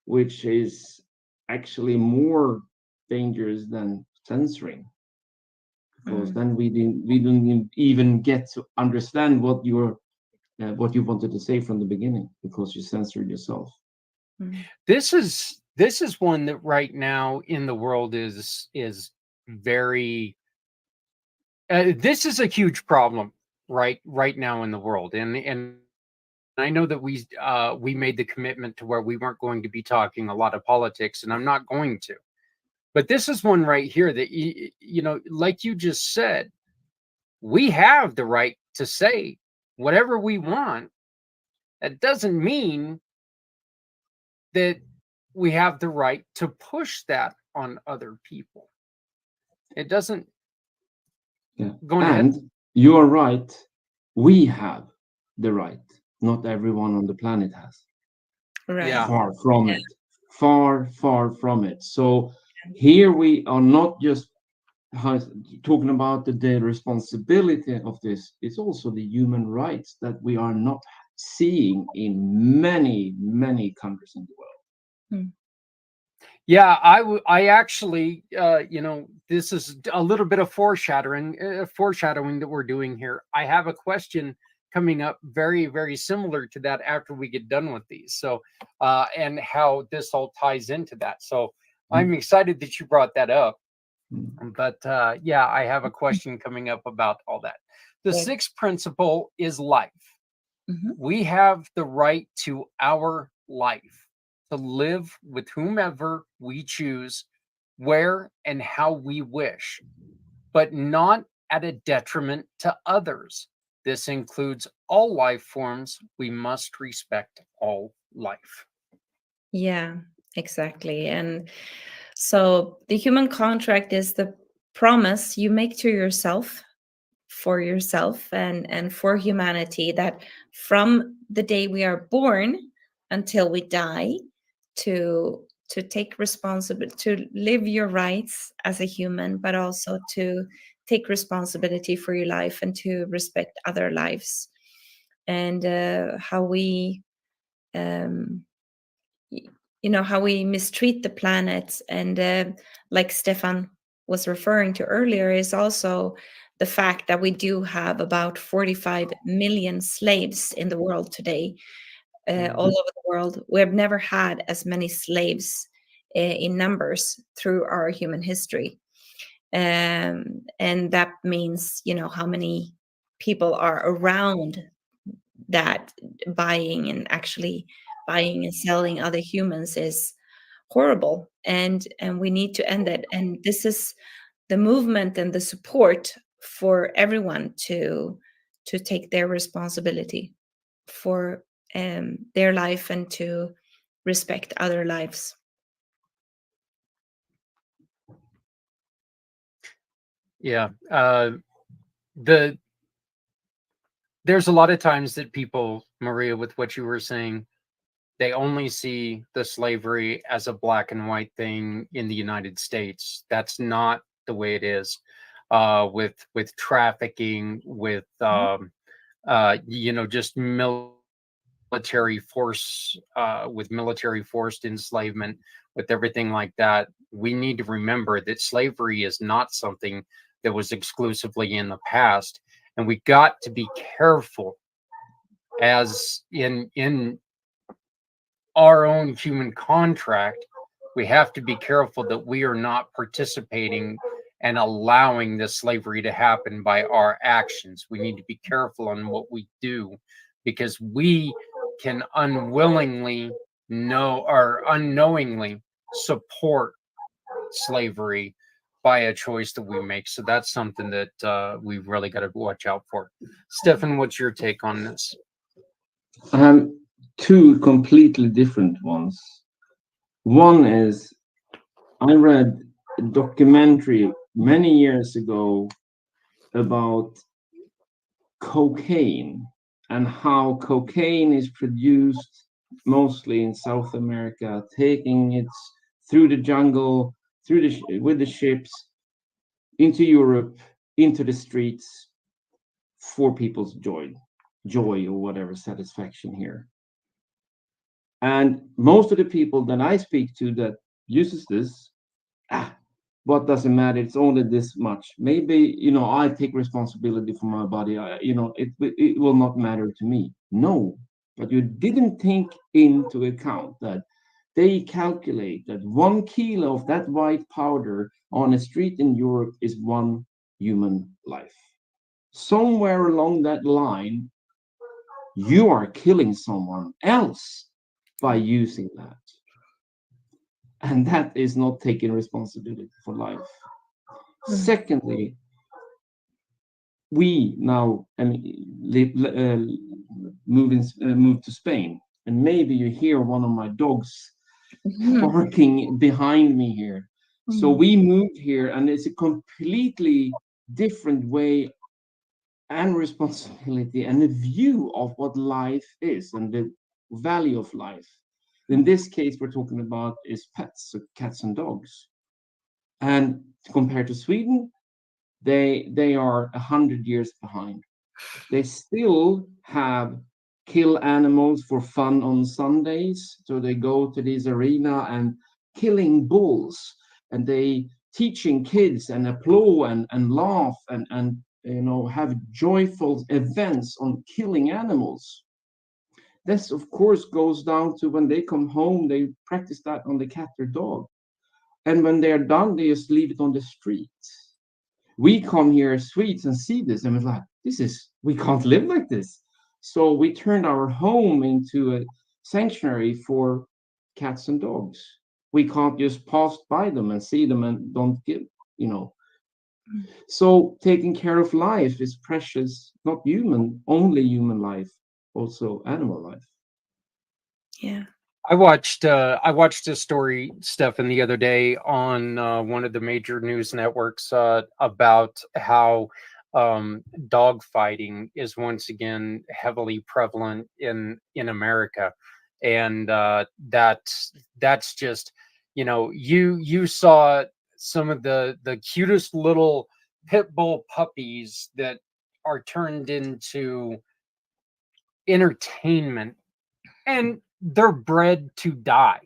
which is actually more dangerous than censoring, because then we don't even get to understand what you wanted to say from the beginning, because you censored yourself.
This this is one that right now in the world is very this is a huge problem right now in the world, and I know that we made the commitment to where we weren't going to be talking a lot of politics, and I'm not going to. But this is one right here that you know, like you just said, we have the right to say whatever we want. That doesn't mean that we have the right to push that on other people. It doesn't.
Yeah.
Go ahead.
And you are right. We have the right. Not everyone on the planet has.
Right.
Yeah.
Far from it. Far from it. So here we are not just talking about the responsibility of this. It's also the human rights that we are not seeing in many countries in the world.
Mm.
Yeah, I actually, you know, this is a little bit of foreshadowing that we're doing here. I have a question coming up very similar to that after we get done with these. So, and how this all ties into that. So I'm excited that you brought that up. But yeah, I have a question coming up about all that. The
Good.
sixth principle is life.
Mhm.
We have the right to our life, to live with whomever we choose, where and how we wish, but not at a detriment to others. This includes all life forms. We must respect all life.
Yeah, exactly. And so the human contract is the promise you make to yourself, for yourself, and for humanity, that from the day we are born until we die, to take responsibility, to live your rights as a human, but also to take responsibility for your life and to respect other lives. And how we um, how we mistreat the planet, and like Stefan was referring to earlier, is also the fact that we do have about 45 million slaves in the world today, all over the world. We have never had as many slaves in numbers through our human history. And that means, how many people are around that, buying and selling other humans is horrible, and we need to end it. And this is the movement and the support for everyone to take their responsibility for their life and to respect other lives.
Yeah. There's a lot of times that people, Maria, with what you were saying, they only see the slavery as a black and white thing in the United States. That's not the way it is. With trafficking, with just military force, with military forced enslavement, with everything like that. We need to remember that slavery is not something that was exclusively in the past, and we got to be careful, as in our own human contract, we have to be careful that we are not participating and allowing this slavery to happen by our actions. We need to be careful on what we do, because we can unwillingly know or unknowingly support slavery by a choice that we make. So that's something that we've really got to watch out for. Stefan, what's your take on this?
I have two completely different ones. One is, I read a documentary many years ago about cocaine and how cocaine is produced mostly in South America, taking it through the jungle, with the ships into Europe, into the streets for people's joy or whatever, satisfaction here. And most of the people that I speak to that uses this, what does it matter? It's only this much. Maybe, I take responsibility for my body. It will not matter to me. No, but you didn't take into account that they calculate that 1 kilo of that white powder on a street in Europe is one human life. Somewhere along that line, you are killing someone else by using that. And that is not taking responsibility for life. Secondly, we now move to Spain, and maybe you hear one of my dogs barking behind me here. So we moved here, and it's a completely different way and responsibility and a view of what life is and the value of life. In this case, we're talking about is pets, so cats and dogs. And compared to Sweden, they are 100 years behind. They still have kill animals for fun on Sundays. So they go to this arena and killing bulls, and they teaching kids and applaud and laugh and have joyful events on killing animals. This of course goes down to when they come home, they practice that on the cat or dog. And when they're done, they just leave it on the street. We come here as Swedes and see this, and we're like, we can't live like this. So we turned our home into a sanctuary for cats and dogs. We can't just pass by them and see them and don't give. So taking care of life is precious, not only human life, also animal life.
Yeah.
I watched a story, Stefan, the other day on one of the major news networks about how dog fighting is once again heavily prevalent in America, and that's just, you saw some of the cutest little pit bull puppies that are turned into entertainment, and they're bred to die.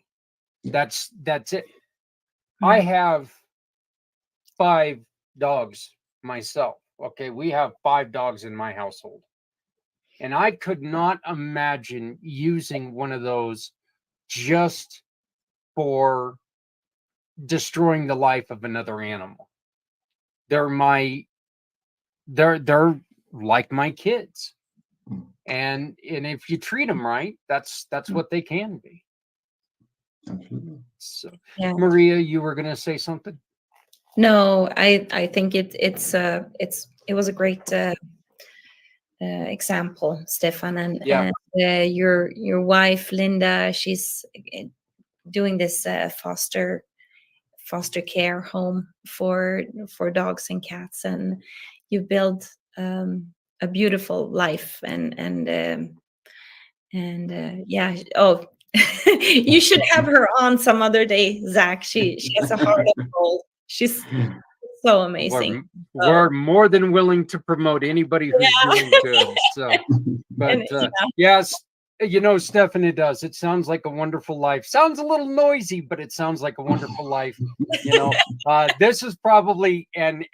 That's it. I have 5 dogs myself. Okay, we have 5 dogs in my household, and I could not imagine using one of those just for destroying the life of another animal. They're like my kids, and if you treat them right, that's what they can be.
Absolutely.
So,
Yeah.
Maria, you were going to say something?
No, I think it was a great example, Stefan, and
Yeah.
your wife Linda, she's doing this foster care home for dogs and cats, and you build a beautiful life, and yeah. Oh, you should have her on some other day, Zach. She has a heart of gold. She's so amazing.
We're more than willing to promote anybody who's doing good. So, but yes, Stefan, it does. It sounds like a wonderful life. Sounds a little noisy, but it sounds like a wonderful life. This is probably, and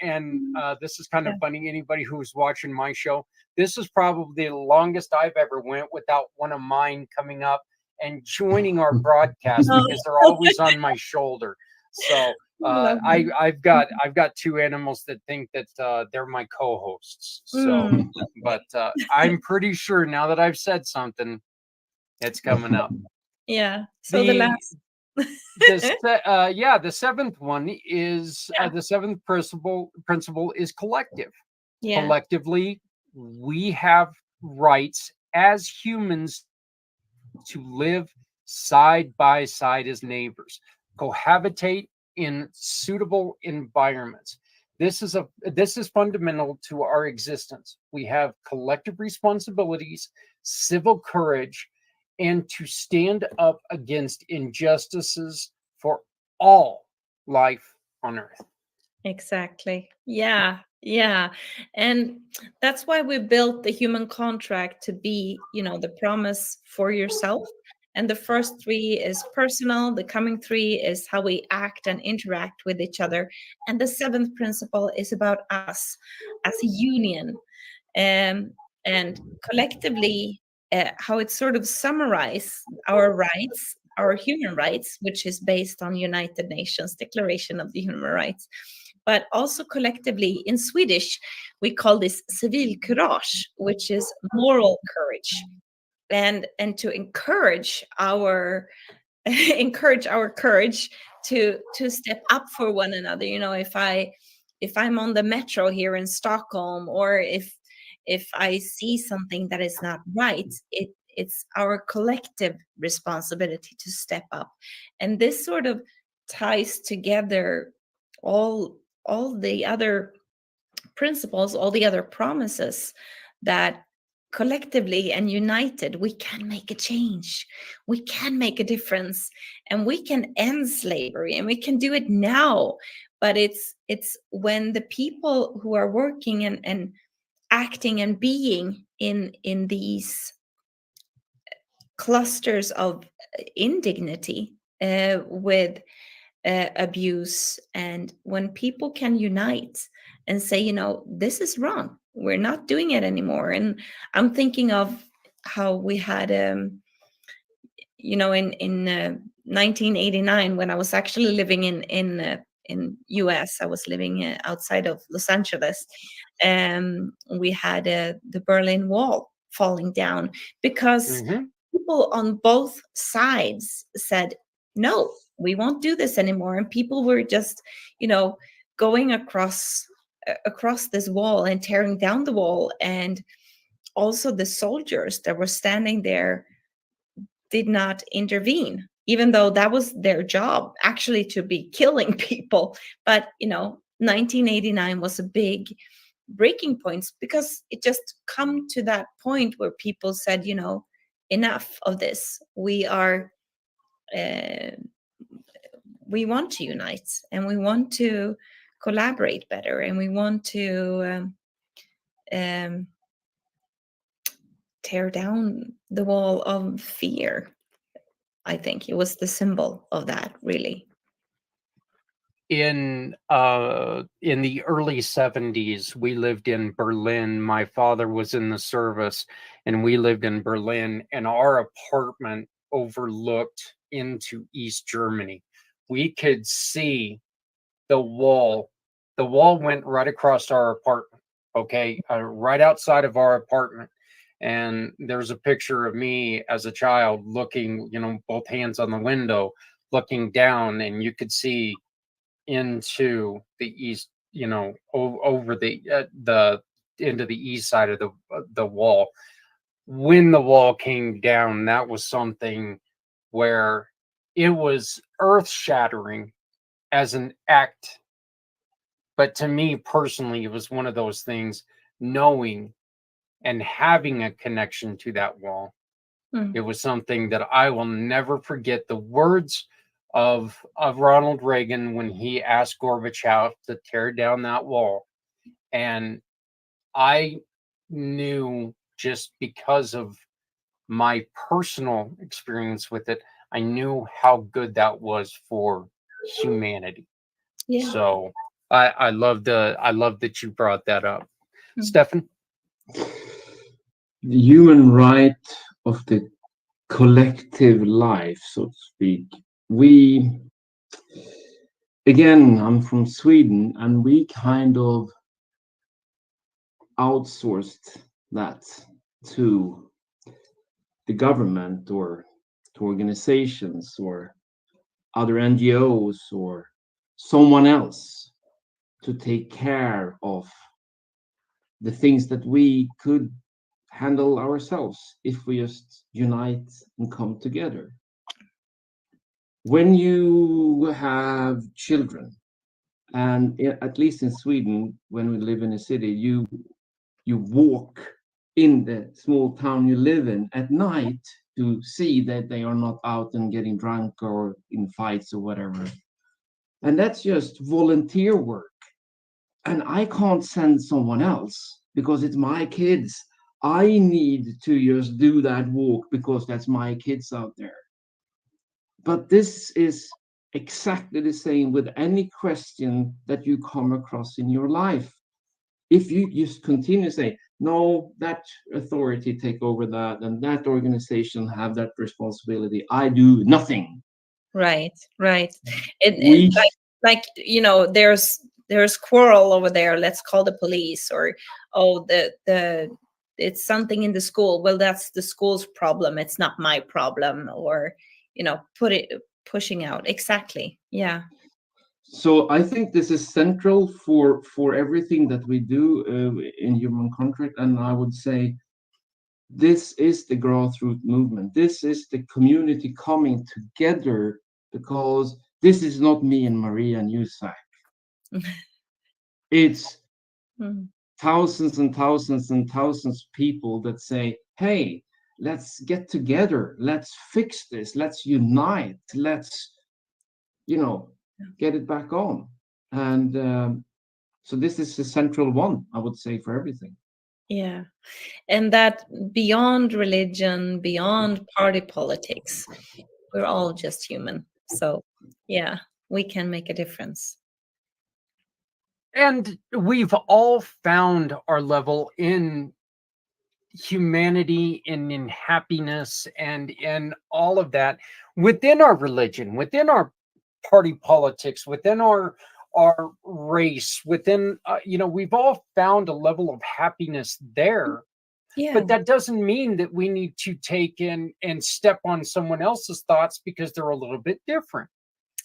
this is kind of funny. Anybody who's watching my show, this is probably the longest I've ever went without one of mine coming up and joining our broadcast, because they're always on my shoulder. So I've got 2 animals that think that they're my co-hosts. So, but I'm pretty sure now that I've said something, it's coming up.
Yeah. So the last.
The 7th one is the 7th principle is collective.
Yeah.
Collectively, we have rights as humans to live side by side as neighbors, cohabitate in suitable environments. This is fundamental to our existence. We have collective responsibilities, civil courage, and to stand up against injustices for all life on earth.
Exactly. Yeah. And that's why we built the human contract to be, the promise for yourself. And the first 3 is personal. The coming 3 is how we act and interact with each other. And the 7th principle is about us as a union, and collectively, how it sort of summarizes our rights, our human rights, which is based on United Nations Declaration of the Human Rights, but also collectively in Swedish, we call this civilkurage, which is moral courage. And to encourage our encourage our courage to step up for one another. You know, if I'm on the metro here in Stockholm, or if I see something that is not right, it's our collective responsibility to step up. And this sort of ties together all the other principles, all the other promises, that collectively and united we can make a change, we can make a difference, and we can end slavery, and we can do it now. But it's when the people who are working and acting and being in these clusters of indignity, with abuse, and when people can unite and say, you know, this is wrong, we're not doing it anymore. And I'm thinking of how we had you know, in 1989, when I was actually living in US. I was living outside of Los Angeles. We had the Berlin Wall falling down because people on both sides said, no, we won't do this anymore. And people were just, you know, going across this wall and tearing down the wall. And also the soldiers that were standing there did not intervene, even though that was their job, actually, to be killing people. But, you know, 1989 was a big breaking point, because it just come to that point where people said, you know, enough of this. We are we want to unite, and we want to collaborate better, and we want to tear down the wall of fear. I think it was the symbol of that, really.
In the early 70s, we lived in Berlin. My father was in the service, and we lived in Berlin, and our apartment overlooked into East Germany. We could see the wall. The wall went right across our apartment, okay, right outside of our apartment. And there's a picture of me as a child looking, you know, both hands on the window, looking down, and you could see into the east, you know, over the into the east side of the wall. When the wall came down, that was something where it was earth-shattering as an act. But to me personally, it was one of those things, knowing and having a connection to that wall. It was something that I will never forget. The words of Ronald Reagan when he asked Gorbachev to tear down that wall. And I knew, just because of my personal experience with it, I knew how good that was for humanity.
Yeah.
So I love that you brought that up. Stefan?
The human right of the collective life, so to speak. I'm from Sweden, and we kind of outsourced that to the government, or to organizations, or other NGOs, or someone else, to take care of the things that we could handle ourselves if we just unite and come together. When you have children, and at least in Sweden, when we live in a city, you walk in the small town you live in at night to see that they are not out and getting drunk or in fights or whatever. And that's just volunteer work. And I can't send someone else because it's my kids. I need to just do that walk because that's my kids out there. But this is exactly the same with any question that you come across in your life. If you just continue to say, no, that authority take over that, and that organization have that responsibility. I do nothing.
Right, right. It
We
like there's quarrel over there. Let's call the police. Or oh, the it's something in the school. Well, that's the school's problem. It's not my problem. Or pushing out. Exactly. Yeah.
So I think this is central for everything that we do in human contract, and I would say this is the grassroots movement. This is the community coming together, because this is not me and Maria and you, Zach. It's
Mm.
thousands and thousands and thousands of people that say, hey, let's get together, let's fix this, let's unite, let's get it back on. And so this is the central one, I would say, for everything.
Yeah. And that beyond religion, beyond party politics, we're all just human. So yeah, we can make a difference.
And we've all found our level in humanity and in happiness and in all of that within our religion, within our party politics, within our race, within we've all found a level of happiness there.
Yeah.
But that doesn't mean that we need to take in and step on someone else's thoughts because they're a little bit different.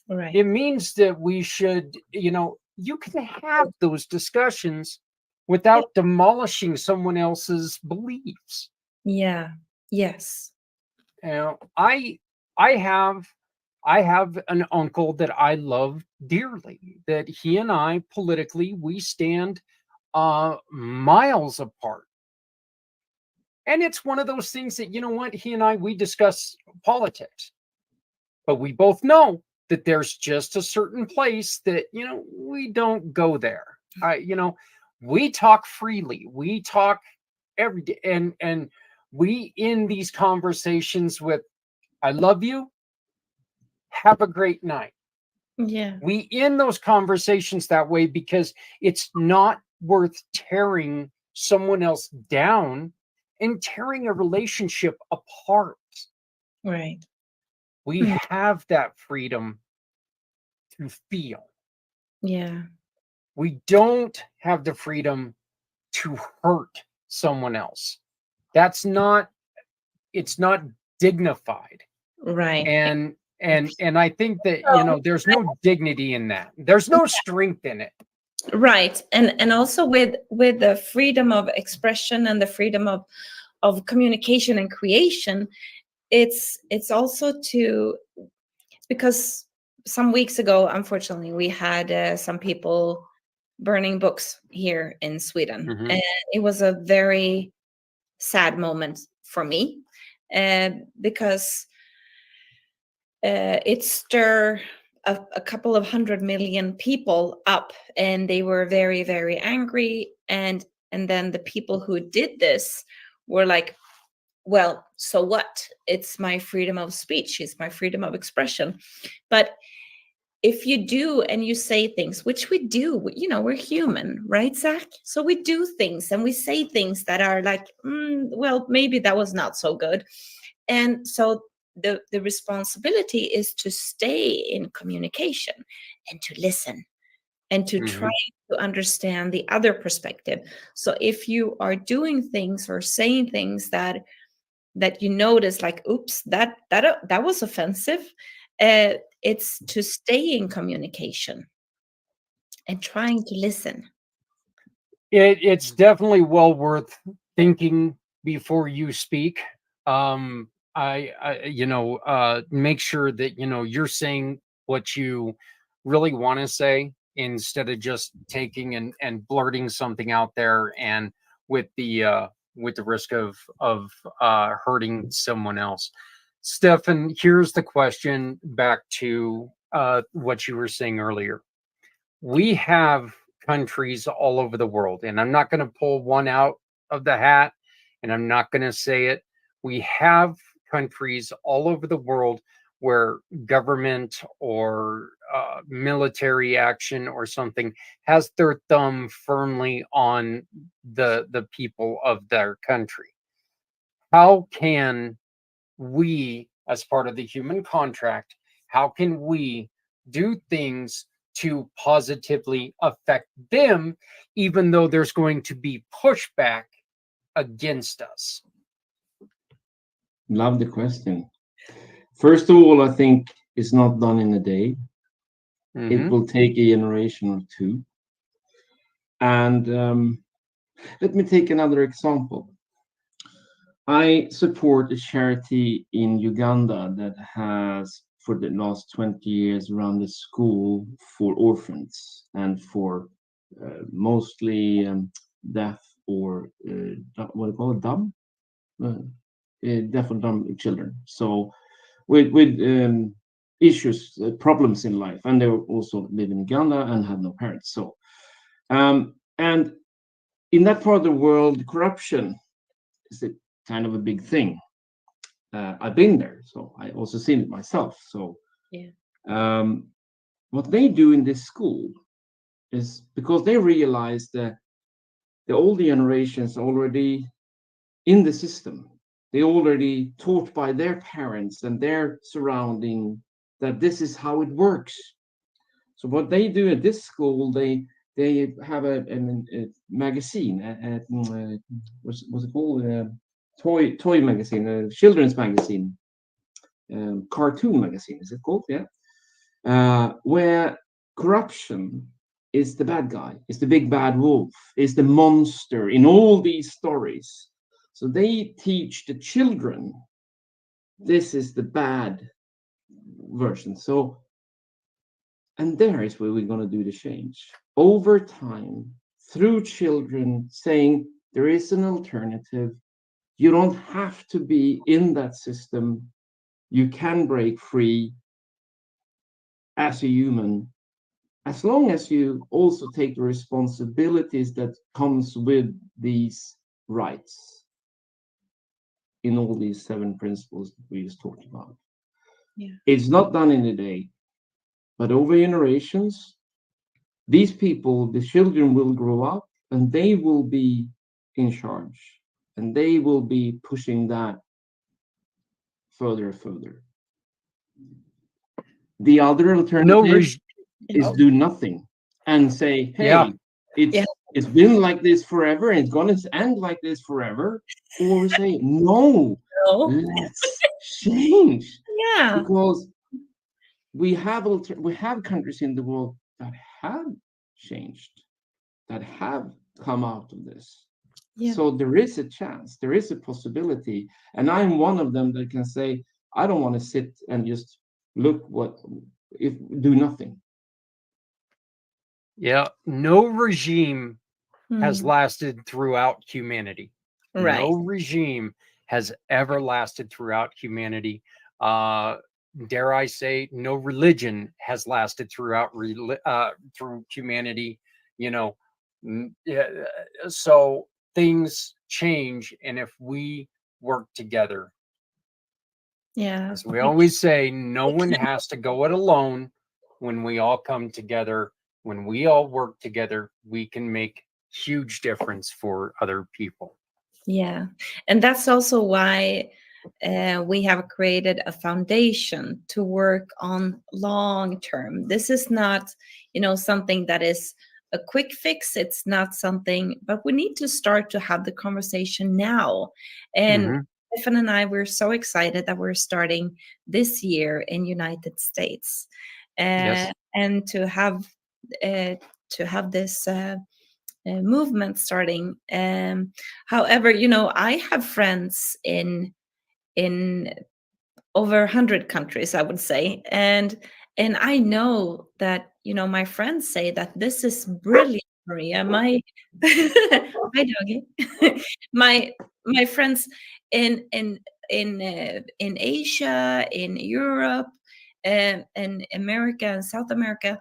Right.
It means that we should, you can have those discussions without demolishing someone else's beliefs.
Yeah. Yes.
I have an uncle that I love dearly, that he and I politically, we stand miles apart. And it's one of those things that, he and I, we discuss politics, but we both know that there's just a certain place that, we don't go there. We talk freely. We talk every day. And we end these conversations with, I love you. Have a great night.
Yeah.
We end those conversations that way because it's not worth tearing someone else down and tearing a relationship apart.
Right.
We have that freedom to feel.
Yeah.
We don't have the freedom to hurt someone else. It's not dignified.
Right.
And I think that, there's no dignity in that. There's no strength in it.
Right. And also with the freedom of expression and the freedom of communication and creation, it's also because some weeks ago, unfortunately, we had some people burning books here in Sweden.
Mhm.
And it was a very sad moment for me, because it stirred a couple of 100 million people up, and they were very, very angry. And then the people who did this were like, well, so what? It's my freedom of speech. It's my freedom of expression. But if you do and you say things, which we do, we're human, right, Zach? So we do things and we say things that are like, well, maybe that was not so good. And so the responsibility is to stay in communication and to listen and to try to understand the other perspective. So if you are doing things or saying things that you notice, like, oops, that was offensive, it's to stay in communication and trying to listen.
It's definitely well worth thinking before you speak. Make sure that you're saying what you really want to say, instead of just taking and blurting something out there, and with the risk of hurting someone else. Stefan, here's the question back to what you were saying earlier. We have countries all over the world, and I'm not going to pull one out of the hat, and I'm not going to say it. We have countries all over the world where government or military action or something has their thumb firmly on the people of their country. How can we, as part of the human contract, how can we do things to positively affect them, even though there's going to be pushback against us?
Love the question. First of all, I think it's not done in a day. It will take a generation or two. And let me take another example. I support a charity in Uganda that has, for the last 20 years, run the school for orphans and for mostly deaf or what do you call it, dumb? Deaf or dumb children. So with issues, problems in life, and they also live in Uganda and have no parents. So, and in that part of the world, corruption is a kind of a big thing. I've been there, so I also seen it myself. So, what they do in this school is because they realize that the older generations already in the system. They already taught by their parents and their surrounding that this is how it works. So what they do at this school, they have a magazine, what's it called? Toy magazine, a children's magazine, cartoon magazine, is it called? Yeah. Where corruption is the bad guy, is the big bad wolf, is the monster in all these stories. So they teach the children this is the bad version. So, and there is where we're going to do the change over time through children saying there is an alternative. You don't have to be in that system. You can break free as a human, as long as you also take the responsibilities that comes with these rights in all these 7 principles that we just talked about.
Yeah.
It's not done in a day, but over generations, these people, the children will grow up and they will be in charge and they will be pushing that further and further. The other alternative is do nothing and say, hey, it's been like this forever and it's going to end like this forever. Or say, no, let's change.
Yeah.
Because we have countries in the world that have changed, that have come out of this.
Yeah.
So there is a chance, there is a possibility. And I'm one of them that can say, I don't want to sit and just look do nothing.
Yeah, no regime has lasted throughout humanity.
Right.
No regime has ever lasted throughout humanity. Dare I say, no religion has lasted throughout through humanity. You know, so things change, and if we work together, as we always say, no one has to go it alone. When we all come together, when we all work together, we can make huge difference for other people.
Yeah, and that's also why we have created a foundation to work on long term. This is not, something that is a quick fix. It's not something, but we need to start to have the conversation now. And Stefan and I, we're so excited that we're starting this year in United States, and to have this movement starting. However, I have friends in over 100 countries, I would say, and I know that my friends say that this is brilliant, Maria. My hi doggy. my friends in Asia, in Europe, and America and South America,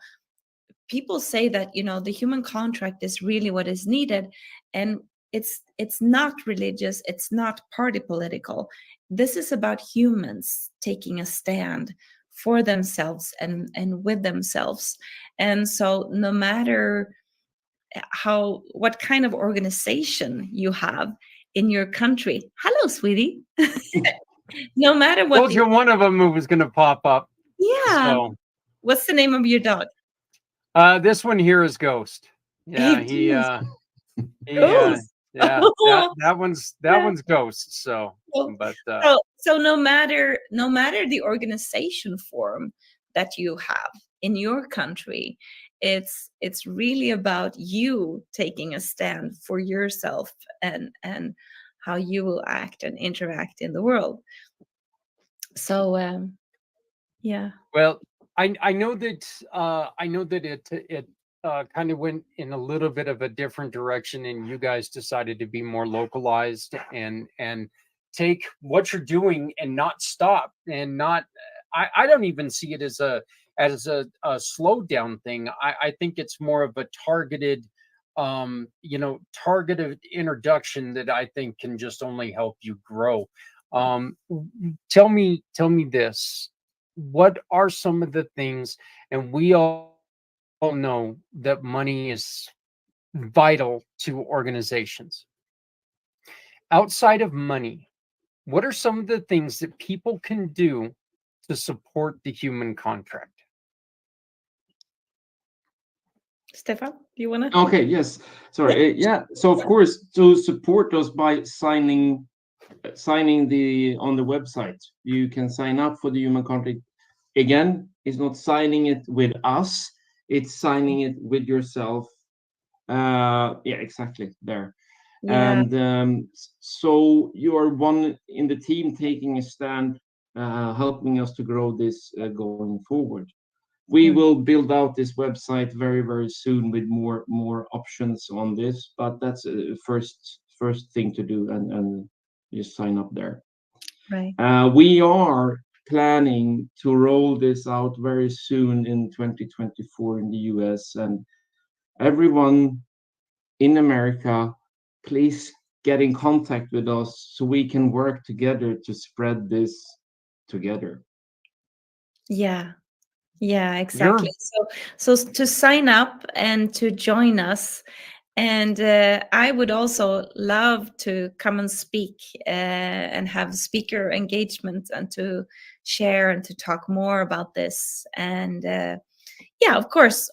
people say that the human contract is really what is needed, and it's not religious, it's not party political. This is about humans taking a stand for themselves and with themselves. And so no matter what kind of organization you have in your country, hello sweetie, no matter what
Told you one of them was going to pop up.
yeah,
So
what's the name of your dog?
this one here is Ghost. Yeah,
It
he
is
he
Ghost.
yeah, that one's
Yeah.
Ghost. So,
So,
but
so no matter the organization form that you have in your country, it's really about you taking a stand for yourself and how you will act and interact in the world. So yeah.
well, I know that it kind of went in a little bit of a different direction, and you guys decided to be more localized and take what you're doing and not stop and not. I don't even see it as a slow down thing. I think it's more of a targeted targeted introduction that I think can just only help you grow. Tell me this, what are some of the things, and we all know that money is vital to organizations. Outside of money, what are some of the things that people can do to support the human contract?
Stefan, do you want to?
Okay, yes. Sorry. Yeah. So of course, to support us by signing the on the website, you can sign up for the human contract. Again, it's not signing it with us; it's signing it with yourself. Yeah, exactly there.
Yeah.
And so you are one in the team taking a stand, helping us to grow this going forward. We
Mm.
will build out this website very, very soon with more options on this, but that's a first thing to do, and just sign up there.
Right.
We are planning to roll this out very soon in 2024 in the US, and everyone in America, please get in contact with us so we can work together to spread this together.
Yeah. Yeah,
You're
exactly. So to sign up and to join us, and I would also love to come and speak and have speaker engagement and to share and to talk more about this. And yeah, of course,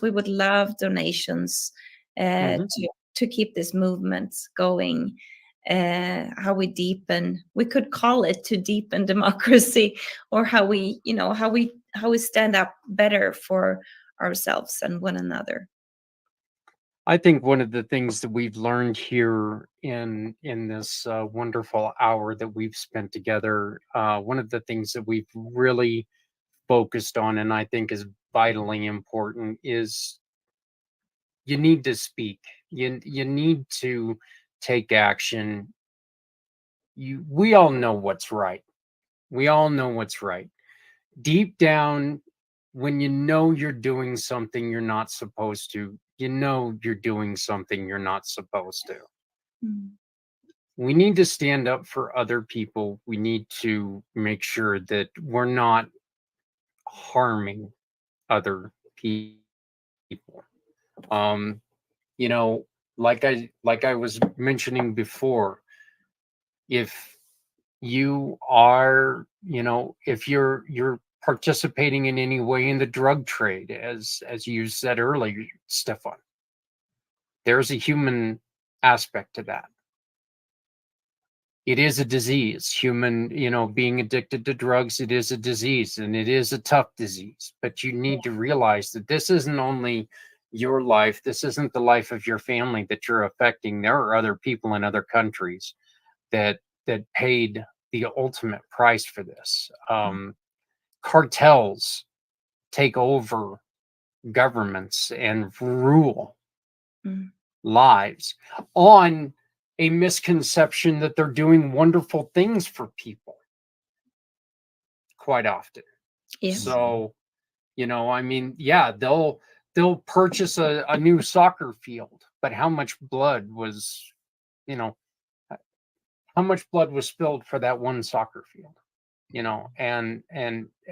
we would love donations
Mhm.
to keep this movement going. How we deepen, we could call it to deepen democracy, or how we, how we stand up better for ourselves and one another.
I think one of the things that we've learned here in this wonderful hour that we've spent together, one of the things that we've really focused on, and I think is vitally important, is you need to speak. You need to take action. We all know what's right. We all know what's right. Deep down, when you know you're doing something you're not supposed to, you know you're doing something you're not supposed to.
Mm.
We need to stand up for other people. We need to make sure that we're not harming other people. Um, you know, like I was mentioning before, if you are, if you're participating in any way in the drug trade, as you said earlier, Stefan, there's a human aspect to that. It is a disease. Human, being addicted to drugs, it is a disease, and it is a tough disease. But you need to realize that this isn't only your life, this isn't the life of your family that you're affecting. There are other people in other countries that paid the ultimate price for this. Cartels take over governments and rule
Mm.
lives on a misconception that they're doing wonderful things for people quite often.
Yes.
So, I mean, yeah, they'll purchase a new soccer field, but how much blood was you know, how much blood was spilled for that one soccer field, you know, and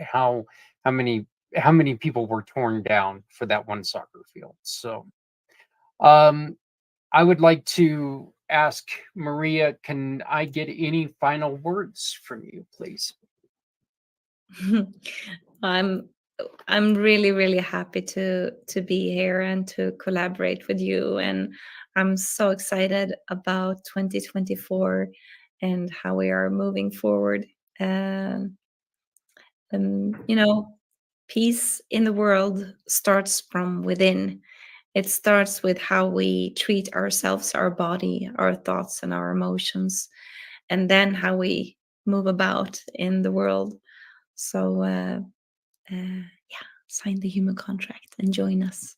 how many people were torn down for that one soccer field. So I would like to ask Maria, can I get any final words from you, please?
I'm I'm really really happy to be here and to collaborate with you, and I'm so excited about 2024 and how we are moving forward. Um, you know, peace in the world starts from within. It starts with how we treat ourselves, our body, our thoughts, and our emotions, and then how we move about in the world. So, yeah, sign the human contract and join us.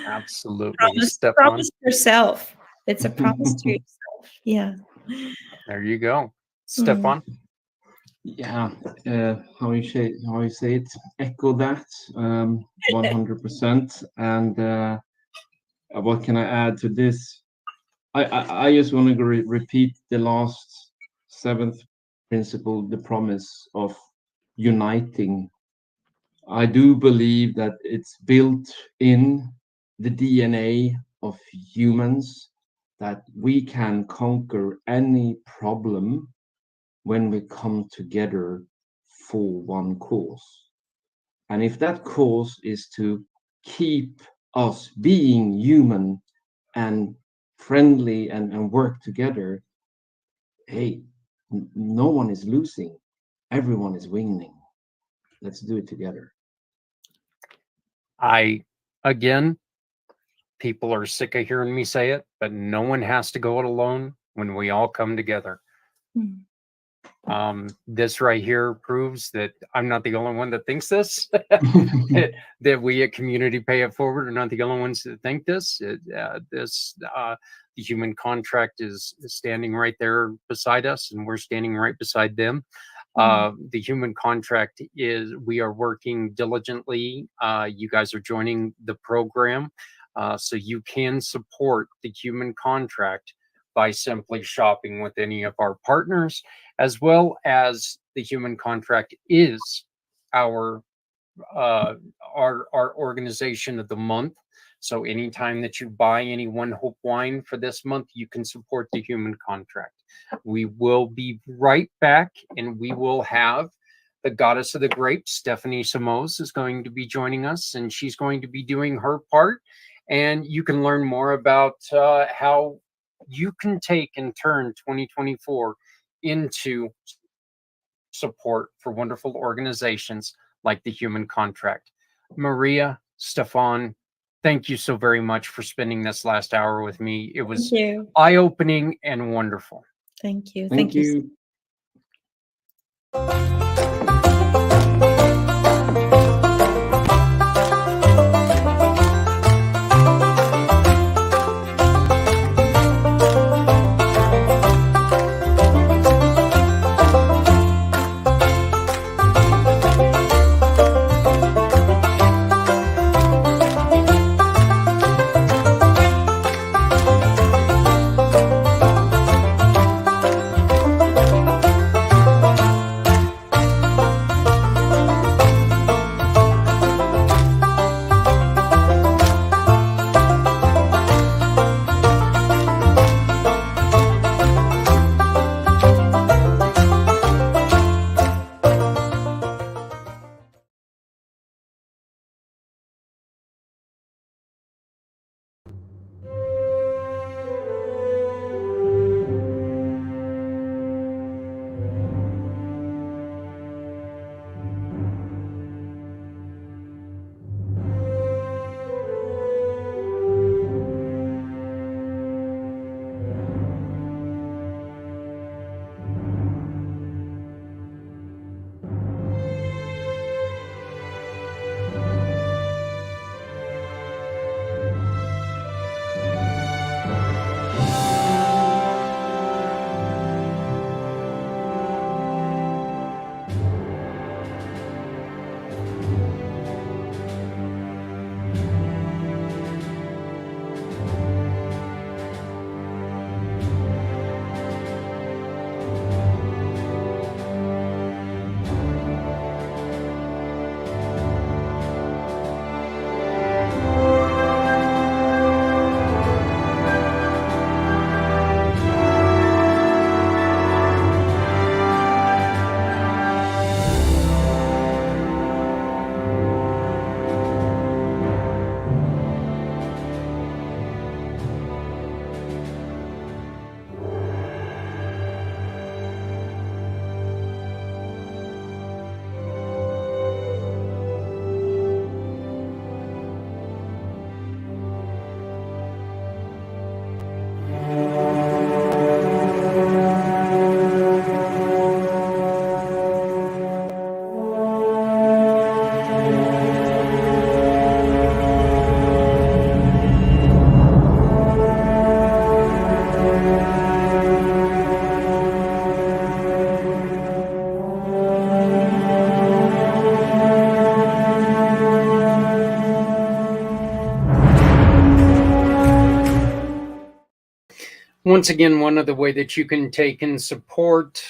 Absolutely, Stefan.
Promise yourself. It's a promise to yourself. Yeah.
There you go,
Mm.
Stefan.
Yeah, how you say it? Echo that 100%. And what can I add to this? I just want to repeat the last seventh principle, the promise of uniting. I do believe that it's built in the DNA of humans that we can conquer any problem when we come together for one cause. And if that cause is to keep us being human and friendly and work together, hey, no one is losing, everyone is winning. Let's do it together.
Again, people are sick of hearing me say it, but no one has to go it alone when we all come together.
Mm.
This right here proves that I'm not the only one that thinks this, that we at Community Pay It Forward are not the only ones that think this. The human contract is standing right there beside us, and we're standing right beside them. The human contract is, we are working diligently. You guys are joining the program, so you can support the human contract by simply shopping with any of our partners, as well as the human contract is our organization of the month. So anytime that you buy any One Hope wine for this month, you can support the human contract. We will be right back, and we will have the goddess of the grapes, Stephanie Samos, is going to be joining us, and she's going to be doing her part. And you can learn more about how you can take and turn 2024 into support for wonderful organizations like the Human Contract. Maria, Stefan, thank you so very much for spending this last hour with me. It was eye-opening and wonderful.
Thank you.
Thank you.
once again, one of the way that you can take and support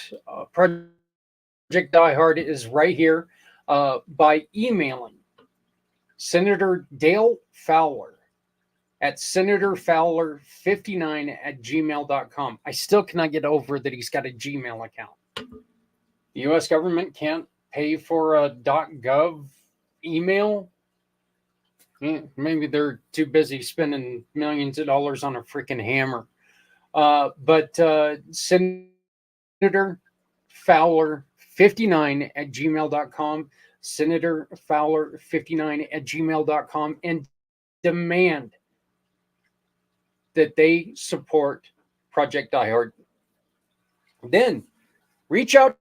Project Die Hard is right here by emailing Senator Dale Fowler at senatorfowler59@gmail.com. I still cannot get over that he's got a Gmail account. The U.S. government can't pay for a .gov email. Maybe they're too busy spending millions of dollars on a freaking hammer. But Senator Fowler59@gmail.com, Senator Fowler59@gmail.com, and demand that they support Project Die Hard. Then reach out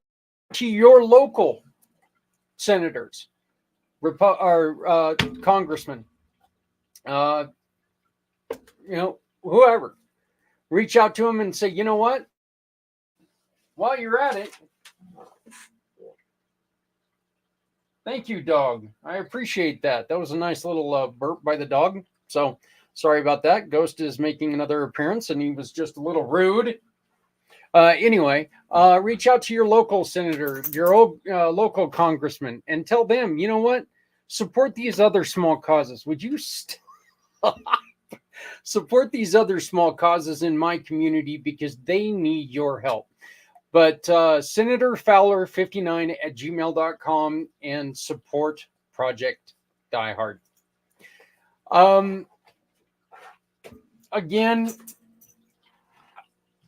to your local senators, or congressmen, whoever. Reach out to them and say, you know what? While you're at it, thank you, dog. I appreciate that. That was a nice little burp by the dog. So sorry about that. Ghost is making another appearance, and he was just a little rude. Anyway, reach out to your local senator, your local congressman, and tell them, you know what? Support these other small causes. Would you support these other small causes in my community because they need your help? But Senator Fowler59@gmail.com and support Project Die Hard. Again,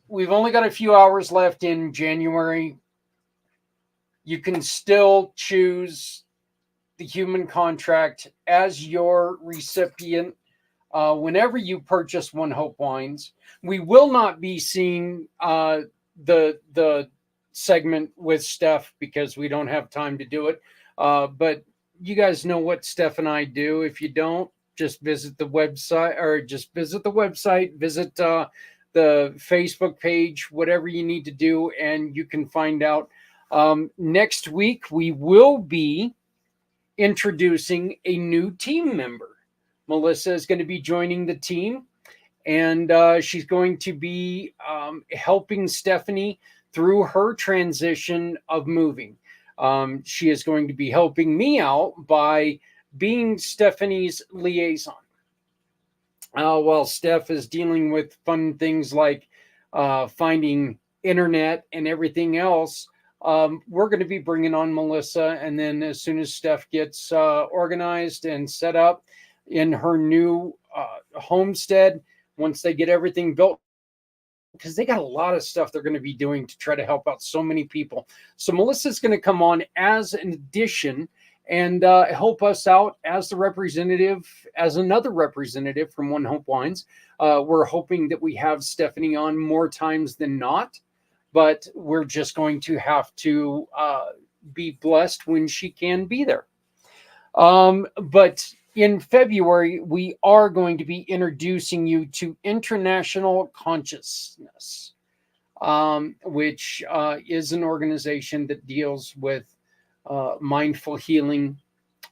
we've only got a few hours left in January. You can still choose the human contract as your recipient whenever you purchase One Hope Wines. We will not be seeing the segment with Steph because we don't have time to do it. But you guys know what Steph and I do. If you don't, just visit the website, visit the Facebook page, whatever you need to do, and you can find out. Next week, we will be introducing a new team member. Melissa is going to be joining the team, and she's going to be helping Stephanie through her transition of moving. She is going to be helping me out by being Stephanie's liaison. While Steph is dealing with fun things like finding internet and everything else, we're going to be bringing on Melissa. And then as soon as Steph gets organized and set up in her new homestead, once they get everything built, because they got a lot of stuff they're going to be doing to try to help out so many people. So Melissa's going to come on as an addition and help us out as the representative, as another representative from One Hope Wines. We're hoping that we have Stephanie on more times than not, but we're just going to have to be blessed when she can be there. But in February, we are going to be introducing you to International Consciousness, which is an organization that deals with mindful healing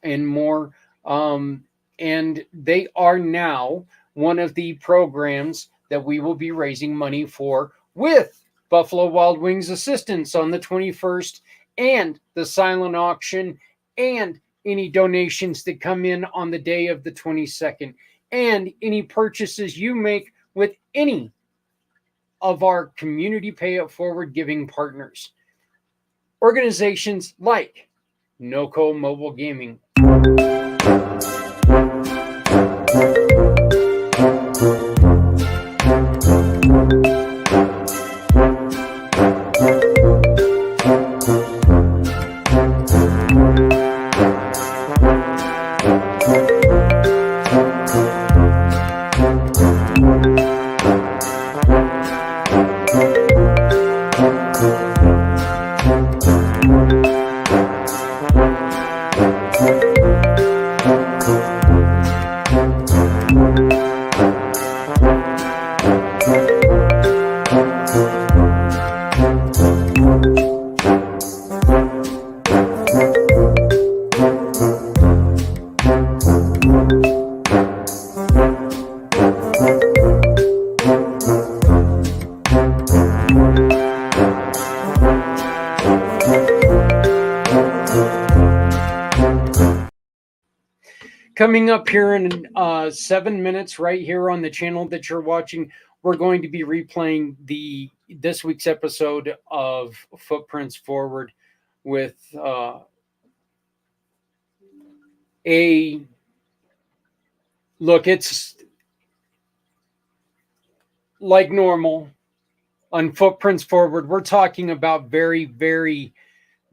and more. And they are now one of the programs that we will be raising money for with Buffalo Wild Wings assistance on the 21st, and the silent auction, and any donations that come in on the day of the 22nd, and any purchases you make with any of our community pay it forward giving partners. Organizations like NOCO Mobile Gaming, coming up here in 7 minutes, right here on the channel that you're watching, we're going to be replaying this week's episode of Footprints Forward with a look. It's like normal on Footprints Forward. We're talking about very, very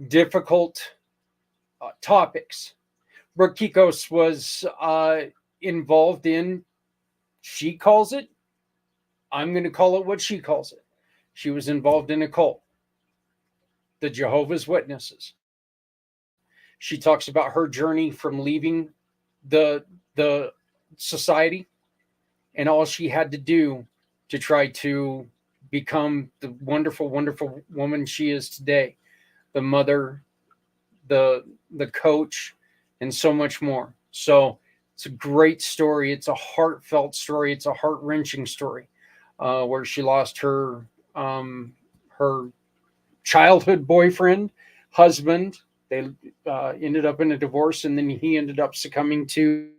difficult topics. Brooke Kikos was involved in, she calls it, I'm going to call it what she calls it. She was involved in a cult, the Jehovah's Witnesses. She talks about her journey from leaving the society and all she had to do to try to become the wonderful, wonderful woman she is today, the mother, the coach, and so much more. So it's a great story. It's a heartfelt story. It's a heart-wrenching story where she lost her childhood boyfriend, husband. They ended up in a divorce, and then he ended up succumbing to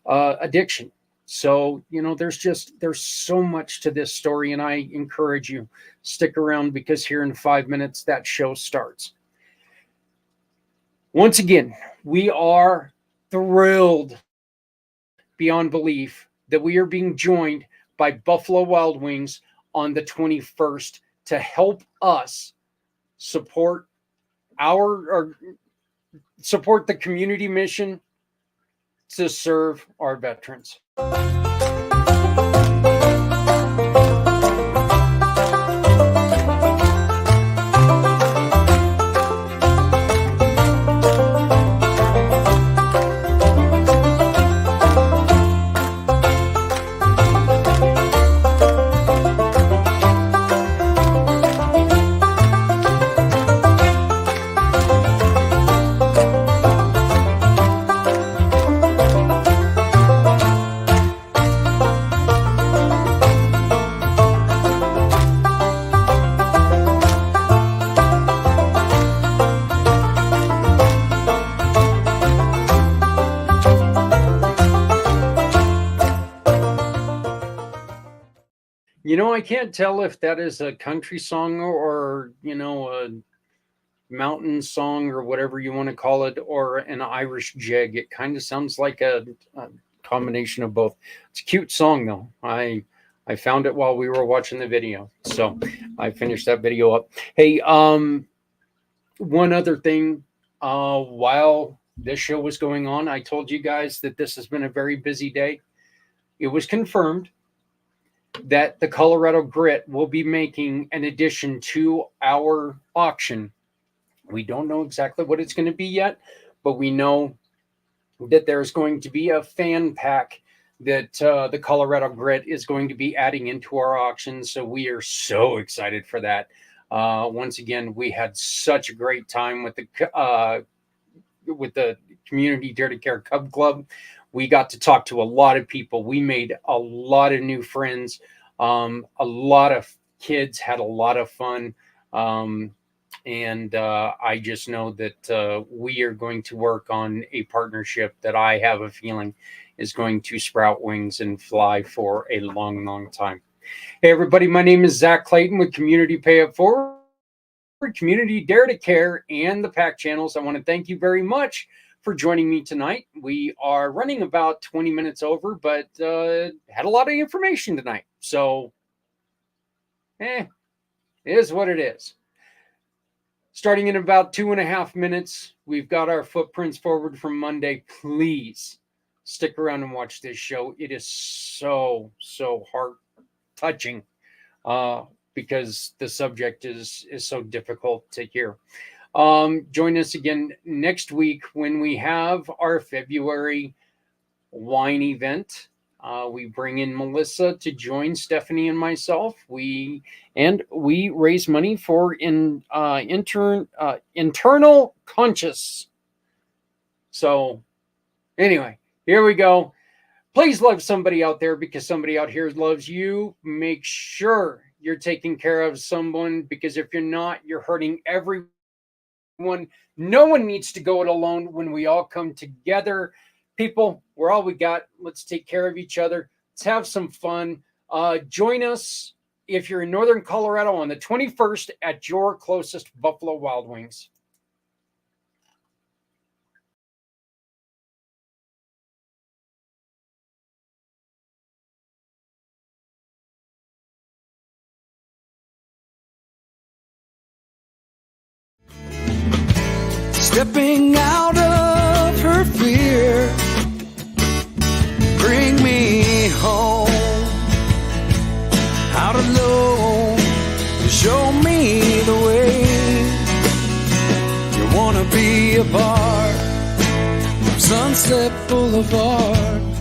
addiction. So, there's so much to this story, and I encourage you, stick around, because here in 5 minutes, that show starts. Once again, we are thrilled beyond belief that we are being joined by Buffalo Wild Wings on the 21st to help us support support the community mission to serve our veterans. I can't tell if that is a country song or, a mountain song or whatever you want to call it, or an Irish jig. It kind of sounds like a combination of both. It's a cute song, though. I found it while we were watching the video, so I finished that video up. Hey, one other thing. While this show was going on, I told you guys that this has been a very busy day. It was confirmed that the Colorado Grit will be making an addition to our auction. We don't know exactly what it's going to be yet, but we know that there's going to be a fan pack that the Colorado Grit is going to be adding into our auction. So we are so excited for that. Once again, we had such a great time with the Community Dare to Care Cub Club. We got to talk to a lot of people. We made a lot of new friends. A lot of kids had a lot of fun. And I just know that we are going to work on a partnership that I have a feeling is going to sprout wings and fly for a long, long time. Hey, everybody, my name is Zach Clayton with Community Pay It Forward, Community Dare to Care, and the pACT channels. I want to thank you very much for joining me tonight. We are running about 20 minutes over, but had a lot of information tonight. So, it is what it is. Starting in about 2.5 minutes, we've got our Footprints Forward from Monday. Please stick around and watch this show. It is so heart-touching because the subject is so difficult to hear. Join us again next week when we have our February wine event. We bring in Melissa to join Stephanie and myself. We raise money for internal conscious. So anyway, here we go. Please love somebody out there, because somebody out here loves you. Make sure you're taking care of someone, because if you're not, you're hurting everyone. No one needs to go it alone. When we all come together, people, we're all we got. Let's take care of each other. Let's have some fun. Join us if you're in Northern Colorado on the 21st at your closest Buffalo Wild Wings.
Stepping out of her fear, bring me home. Out alone to show me the way. You wanna be a part of Sunset Boulevard.